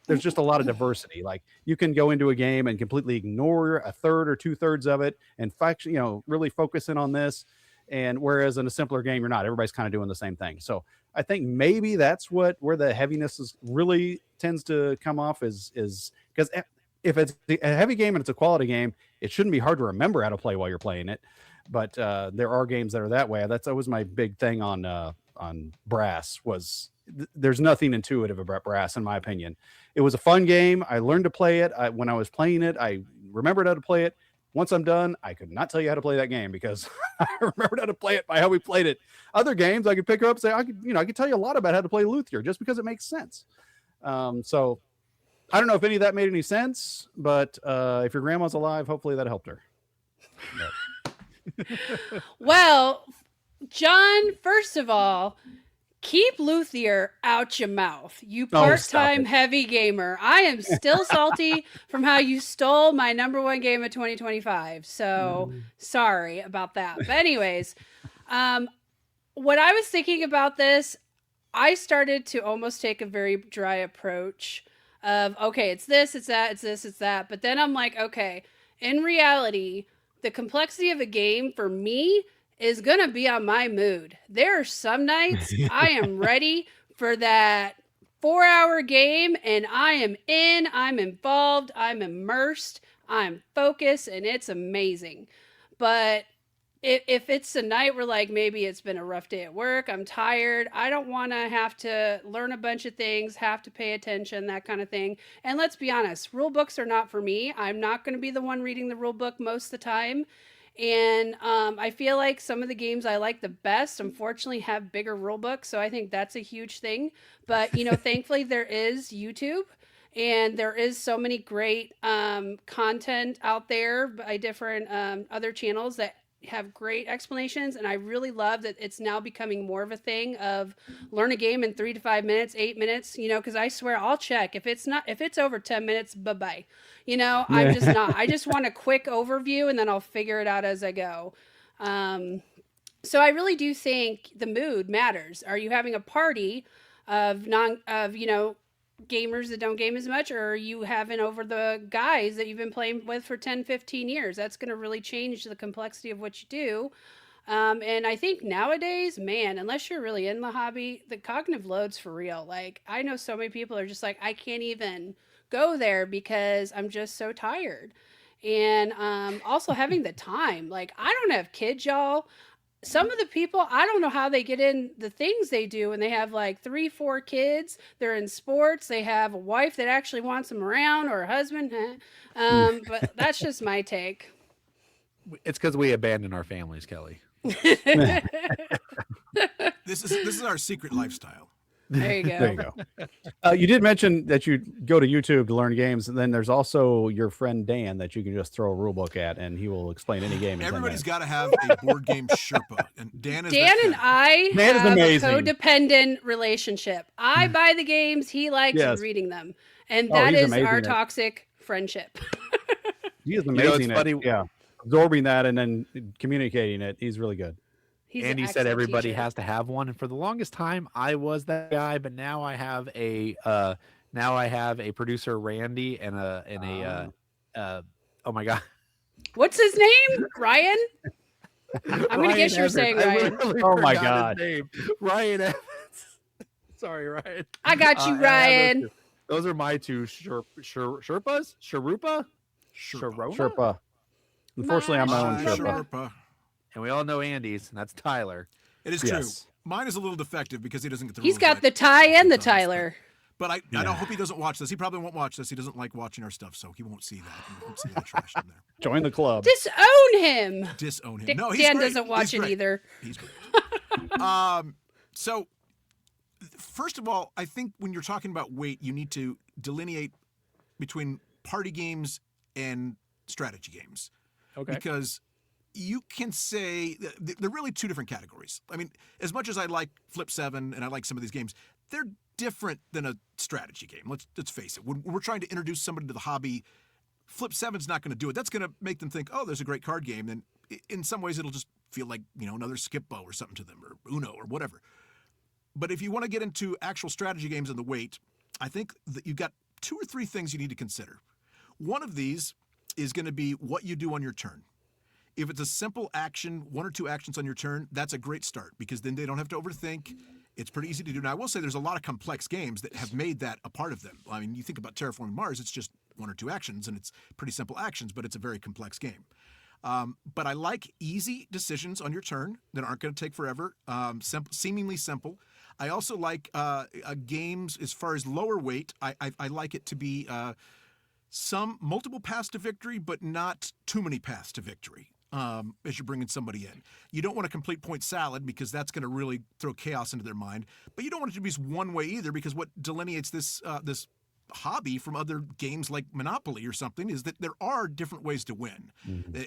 there's just a lot of diversity. Like you can go into a game and completely ignore a third or 2/3 of it and really focus in on this. And whereas in a simpler game, you're not. Everybody's kind of doing the same thing. So I think maybe that's where the heaviness really tends to come off is because if it's a heavy game and it's a quality game, it shouldn't be hard to remember how to play while you're playing it. But there are games that are that way. That was my big thing on Brass was there's nothing intuitive about Brass, in my opinion. It was a fun game. I learned to play it. When I was playing it, I remembered how to play it. Once I'm done, I could not tell you how to play that game because I remembered how to play it by how we played it. Other games, I could pick up and say, I could tell you a lot about how to play Luthier just because it makes sense. So I don't know if any of that made any sense, but if your grandma's alive, hopefully that helped her. Well, John, first of all, keep Luthier out your mouth, you part-time heavy gamer. I am still salty from how you stole my #1 game of 2025. So sorry about that. But anyways, what I was thinking about this, I started to almost take a very dry approach of, okay, it's this, it's that, it's this, it's that. But then I'm like, okay, in reality, the complexity of a game for me is going to be on my mood. There are some nights I am ready for that 4-hour game and I am in, I'm involved, I'm immersed, I'm focused, and it's amazing. But if it's a night where like maybe it's been a rough day at work, I'm tired, I don't want to have to learn a bunch of things, have to pay attention, that kind of thing. And let's be honest, rule books are not for me. I'm not going to be the one reading the rule book most of the time. And I feel like some of the games I like the best, unfortunately, have bigger rule books. So I think that's a huge thing. But, thankfully, there is YouTube. And there is so many great content out there by different other channels that have great explanations. And I really love that it's now becoming more of a thing of learn a game in 3 to 5 minutes, 8 minutes, because I swear I'll check. If it's over 10 minutes, bye-bye. I'm just not. I just want a quick overview and then I'll figure it out as I go. So I really do think the mood matters. Are you having a party of gamers that don't game as much, or are you having over the guys that you've been playing with for 10, 15 years? That's going to really change the complexity of what you do. And I think nowadays, man, unless you're really in the hobby, the cognitive load's for real. Like, I know so many people are just like, I can't even go there because I'm just so tired. And also having the time. Like, I don't have kids, y'all. Some of the people, I don't know how they get in the things they do, and they have like 3, 4 kids. They're in sports. They have a wife that actually wants them around, or a husband. But that's just my take. It's because we abandon our families, Kelly. This is our secret lifestyle. There you go. There you go. You did mention that you go to YouTube to learn games, and then there's also your friend Dan that you can just throw a rule book at, and he will explain any game. Everybody's got to have a board game Sherpa, and Dan and I Dan is have a amazing. codependent relationship. I buy the games, he likes Yes. reading them, and Oh, that he's is amazing our at it. toxic friendship. He is know, amazing it's at funny- absorbing that and then communicating it. He's really good. He's an Andy said excellent everybody teacher. has to have one, and for the longest time, I was that guy. But now I have a producer, Randy, and oh my god, What's his name? Ryan? I'm gonna Ryan guess you're Evans. saying I Ryan. literally Oh my forgot God. his name. Ryan Evans. Sorry, Ryan. I got you, And I have Ryan. those are my two Sherpas. Sharupa. Sherpa. Sherpa. Unfortunately, I'm my own My Sherpa. Sherpa. And we all know Andy's, and that's Tyler. It is Yes. true. Mine is a little defective because he doesn't get the He's rules got right the Ty and the sometimes, Tyler. But I don't hope he doesn't watch this. He probably won't watch this. He doesn't like watching our stuff, so he won't see that. He won't see the trash in there. Join the club. Disown him. Disown him. Dan No, he's great. doesn't watch He's it great. either. He's great. So, first of all, I think when you're talking about weight, you need to delineate between party games and strategy games. Okay. Because you can say they're really two different categories. I mean, as much as I like Flip 7 and I like some of these games, they're different than a strategy game. Let's face it. When we're trying to introduce somebody to the hobby, Flip 7's not going to do it. That's going to make them think, oh, there's a great card game. And in some ways, it'll just feel like, another Skip-Bo or something to them, or Uno or whatever. But if you want to get into actual strategy games and the weight, I think that you've got 2 or 3 things you need to consider. One of these is going to be what you do on your turn. If it's a simple action, 1 or 2 actions on your turn, that's a great start because then they don't have to overthink. It's pretty easy to do. Now, I will say there's a lot of complex games that have made that a part of them. I mean, you think about Terraforming Mars, it's just 1 or 2 actions, and it's pretty simple actions, but it's a very complex game. But I like easy decisions on your turn that aren't going to take forever, seemingly simple. I also like games as far as lower weight. I like it to be some multiple paths to victory, but not too many paths to victory. As you're bringing somebody in, you don't want a complete point salad because that's going to really throw chaos into their mind. But you don't want it to be one way either, because what delineates this hobby from other games like Monopoly or something is that there are different ways to win.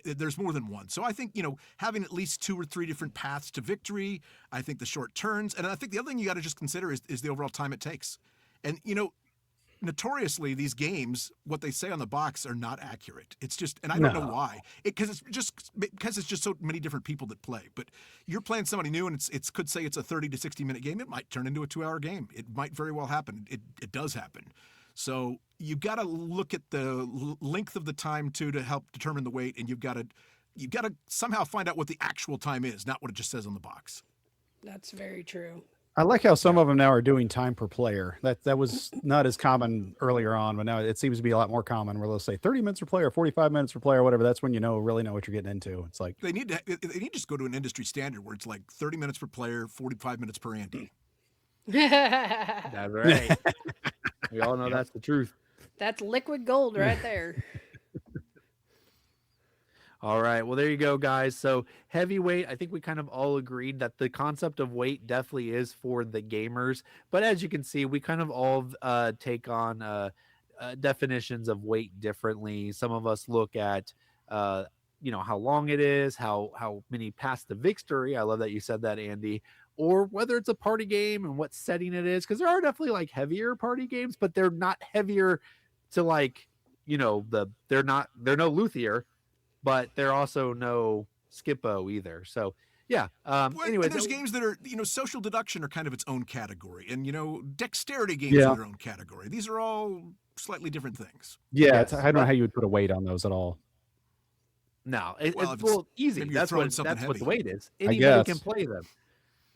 There's more than one. So I think having at least 2 or 3 different paths to victory. I think the short turns, and I think the other thing you got to just consider is the overall time it takes. And notoriously, these games, what they say on the box are not accurate. It's just, and I don't know why. Because it's just so many different people that play. But you're playing somebody new, and it could say it's a 30 to 60 minute game. It might turn into a 2-hour game. It might very well happen. It does happen. So you've got to look at the length of the time to help determine the weight, and you've got to somehow find out what the actual time is, not what it just says on the box. That's very true. I like how some of them now are doing time per player. That was not as common earlier on, but now it seems to be a lot more common where they'll say 30 minutes per player, 45 minutes per player, whatever. That's when really know what you're getting into. It's like They need to just go to an industry standard where it's like 30 minutes per player, 45 minutes per Andy. That's right. We all know that's the truth. That's liquid gold right there. All right. Well, there you go, guys. So heavyweight, I think we kind of all agreed that the concept of weight definitely is for the gamers. But as you can see, we kind of all take on definitions of weight differently. Some of us look at, how long it is, how many paths to victory. I love that you said that, Andy. Or whether it's a party game and what setting it is. Because there are definitely like heavier party games, but they're not heavier to they're no luthier. But they're also no Skip-Bo either. So yeah. Well, Anyways, and there's games that are, social deduction are kind of its own category, and dexterity games Yeah. are their own category. These are all slightly different things. Yeah, Yes, I don't know but- how you would put a weight on those at all. no, Well, if it's- easy. maybe you're That's throwing what something the heavy. weight is. Anybody can guess. play them.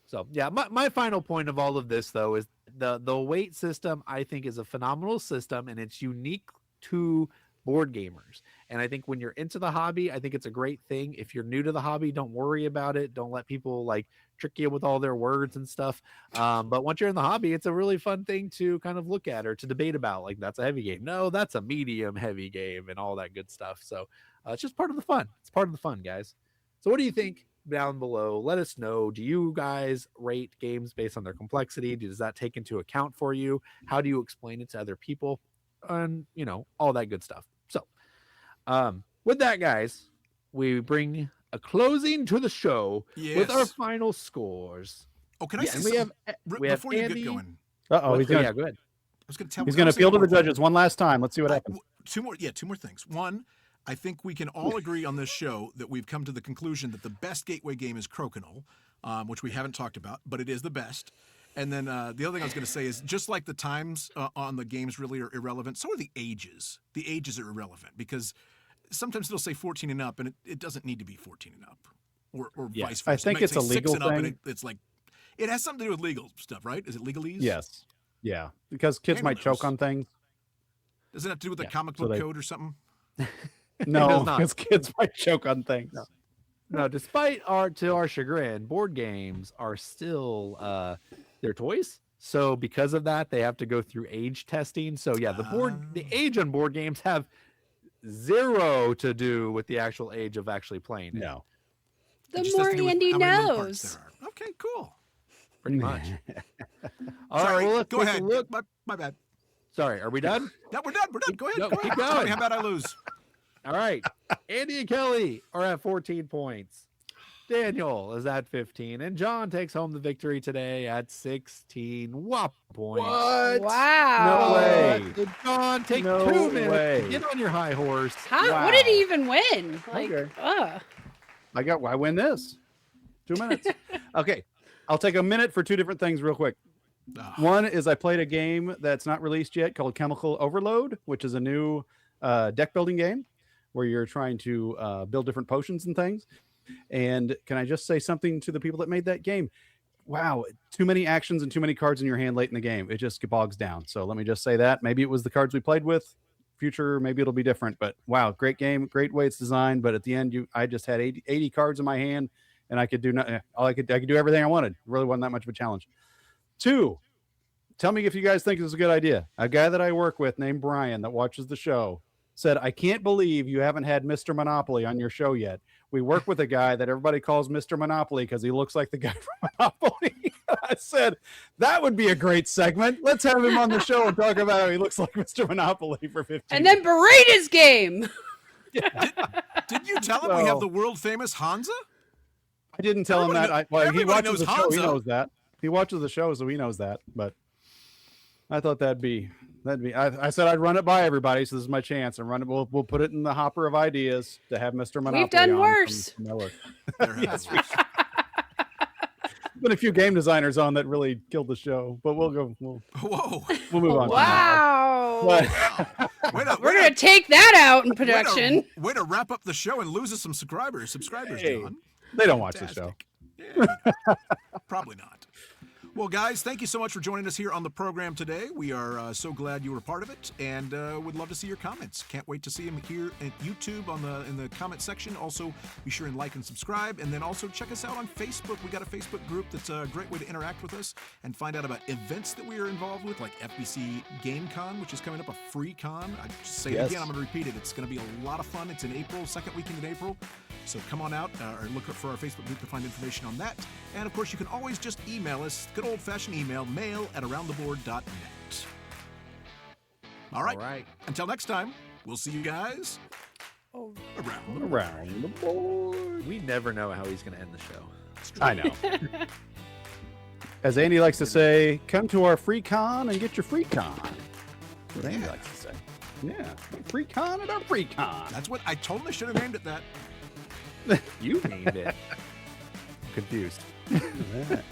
So yeah, my final point of all of this though is the weight system. I think is a phenomenal system, and it's unique to board gamers. And I think when you're into the hobby, I think it's a great thing. If you're new to the hobby, don't worry about it. Don't let people like trick you with all their words and stuff. But once you're in the hobby, it's a really fun thing to kind of look at or to debate about. Like, that's a heavy game. No, that's a medium heavy game and all that good stuff. So it's just part of the fun. It's part of the fun, guys. So what do you think down below? Let us know. Do you guys rate games based on their complexity? Does that take into account for you? How do you explain it to other people? And all that good stuff. So with that, guys, we bring a closing to the show with our Yes. final scores. Oh, can I Yeah, say and something? we have Before you Andy. get going, Uh-oh, he's yeah, gonna go ahead. I was going to tell. he's I gonna was appeal to saying the one judges one last time. Let's see what happens. Two more things. One, I think we can all agree on this show that we've come to the conclusion that the best gateway game is Crokinole, which we haven't talked about, but it is the best. And then the other thing I was going to say is just like the times on the games really are irrelevant, so are the ages. The ages are irrelevant because sometimes it'll say 14 and up, and it doesn't need to be 14 and up, or Yeah, vice I versa. think It might it's a say 6 legal and up, and thing. it's like it has something to do with legal stuff, right? Is it legalese? Yes. Yeah. Because kids Who might choke knows? on things. Does it have to do with the Yeah, comic so book they- code or something? No, does not. because kids might choke on things. No, despite our chagrin, board games are still they're toys. So because of that, they have to go through age testing. So yeah, the age on board games have zero to do with the actual age of actually playing it. No. It The just has more to do with Andy how many little parts knows. there are. Okay, cool. Pretty much. All Sorry, right, well, let's go take a ahead. look. My bad. Sorry, are we done? No, we're done. We're done. Go ahead. No, Go keep ahead. Tell me going. how about I lose? All right. Andy and Kelly are at 14 points. Daniel is at 15. And John takes home the victory today at 16 WAP points. Wow. No way. Did John take No 2 minutes way. to get on your high horse? How? What did he even win? Like, Okay. ugh. I win this. 2 minutes. Okay. I'll take a minute for two different things real quick. One is I played a game that's not released yet called Chemical Overload, which is a new deck building game where you're trying to build different potions and things. And can I just say something to the people that made that game? Wow, too many actions and too many cards in your hand late in the game. It just bogs down. So let me just say that. Maybe it was the cards we played with. Future, maybe it'll be different. But wow, great game, great way it's designed. But at the end, I just had 80 cards in my hand, and I could do nothing. I could do everything I wanted. It really wasn't that much of a challenge. 2, tell me if you guys think this is a good idea. A guy that I work with named Brian that watches the show said, I can't believe you haven't had Mr. Monopoly on your show yet. We work with a guy that everybody calls Mr. Monopoly because he looks like the guy from Monopoly. I said, that would be a great segment. Let's have him on the show and talk about how he looks like Mr. Monopoly for 15 And then berate his game. Did you tell him we have the world famous Hansa? I didn't tell him that. He everybody watches knows the show. He Hansa. knows that. He watches the show, so he knows that. But I thought that'd be. I said I'd run it by everybody, so this is my chance. And run it. We'll put it in the hopper of ideas to have Mr. Monopoly. We've done on worse. from my work. There Yes, has been. Been a few game designers on that really killed the show, but we'll Whoa. move on. Wow. But, Way to, We're going to take that out in production. Way to wrap up the show and lose us some subscribers, Hey, John. they don't watch the show. Fantastic. Yeah, probably not. Well, guys, thank you so much for joining us here on the program today. We are so glad you were a part of it, and would love to see your comments. Can't wait to see them here at YouTube in the comment section. Also, be sure and like and subscribe, and then also check us out on Facebook. We got a Facebook group that's a great way to interact with us and find out about events that we are involved with, like FBC Game Con, which is coming up, a free con. I just say it Yes. again. I'm going to repeat it. It's going to be a lot of fun. It's in April, second weekend in April. So come on out or look up for our Facebook group to find information on that. And of course, you can always just email us, good old-fashioned email, mail@aroundtheboard.net. All right. All right. Until next time, we'll see you guys around the Around the board. We never know how he's going to end the show. I know. As Andy likes to say, come to our free con and get your free con. That's what Andy likes to say. Yeah, free con at our free con. That's what I totally should have named it that. You named it. confused. Look at that.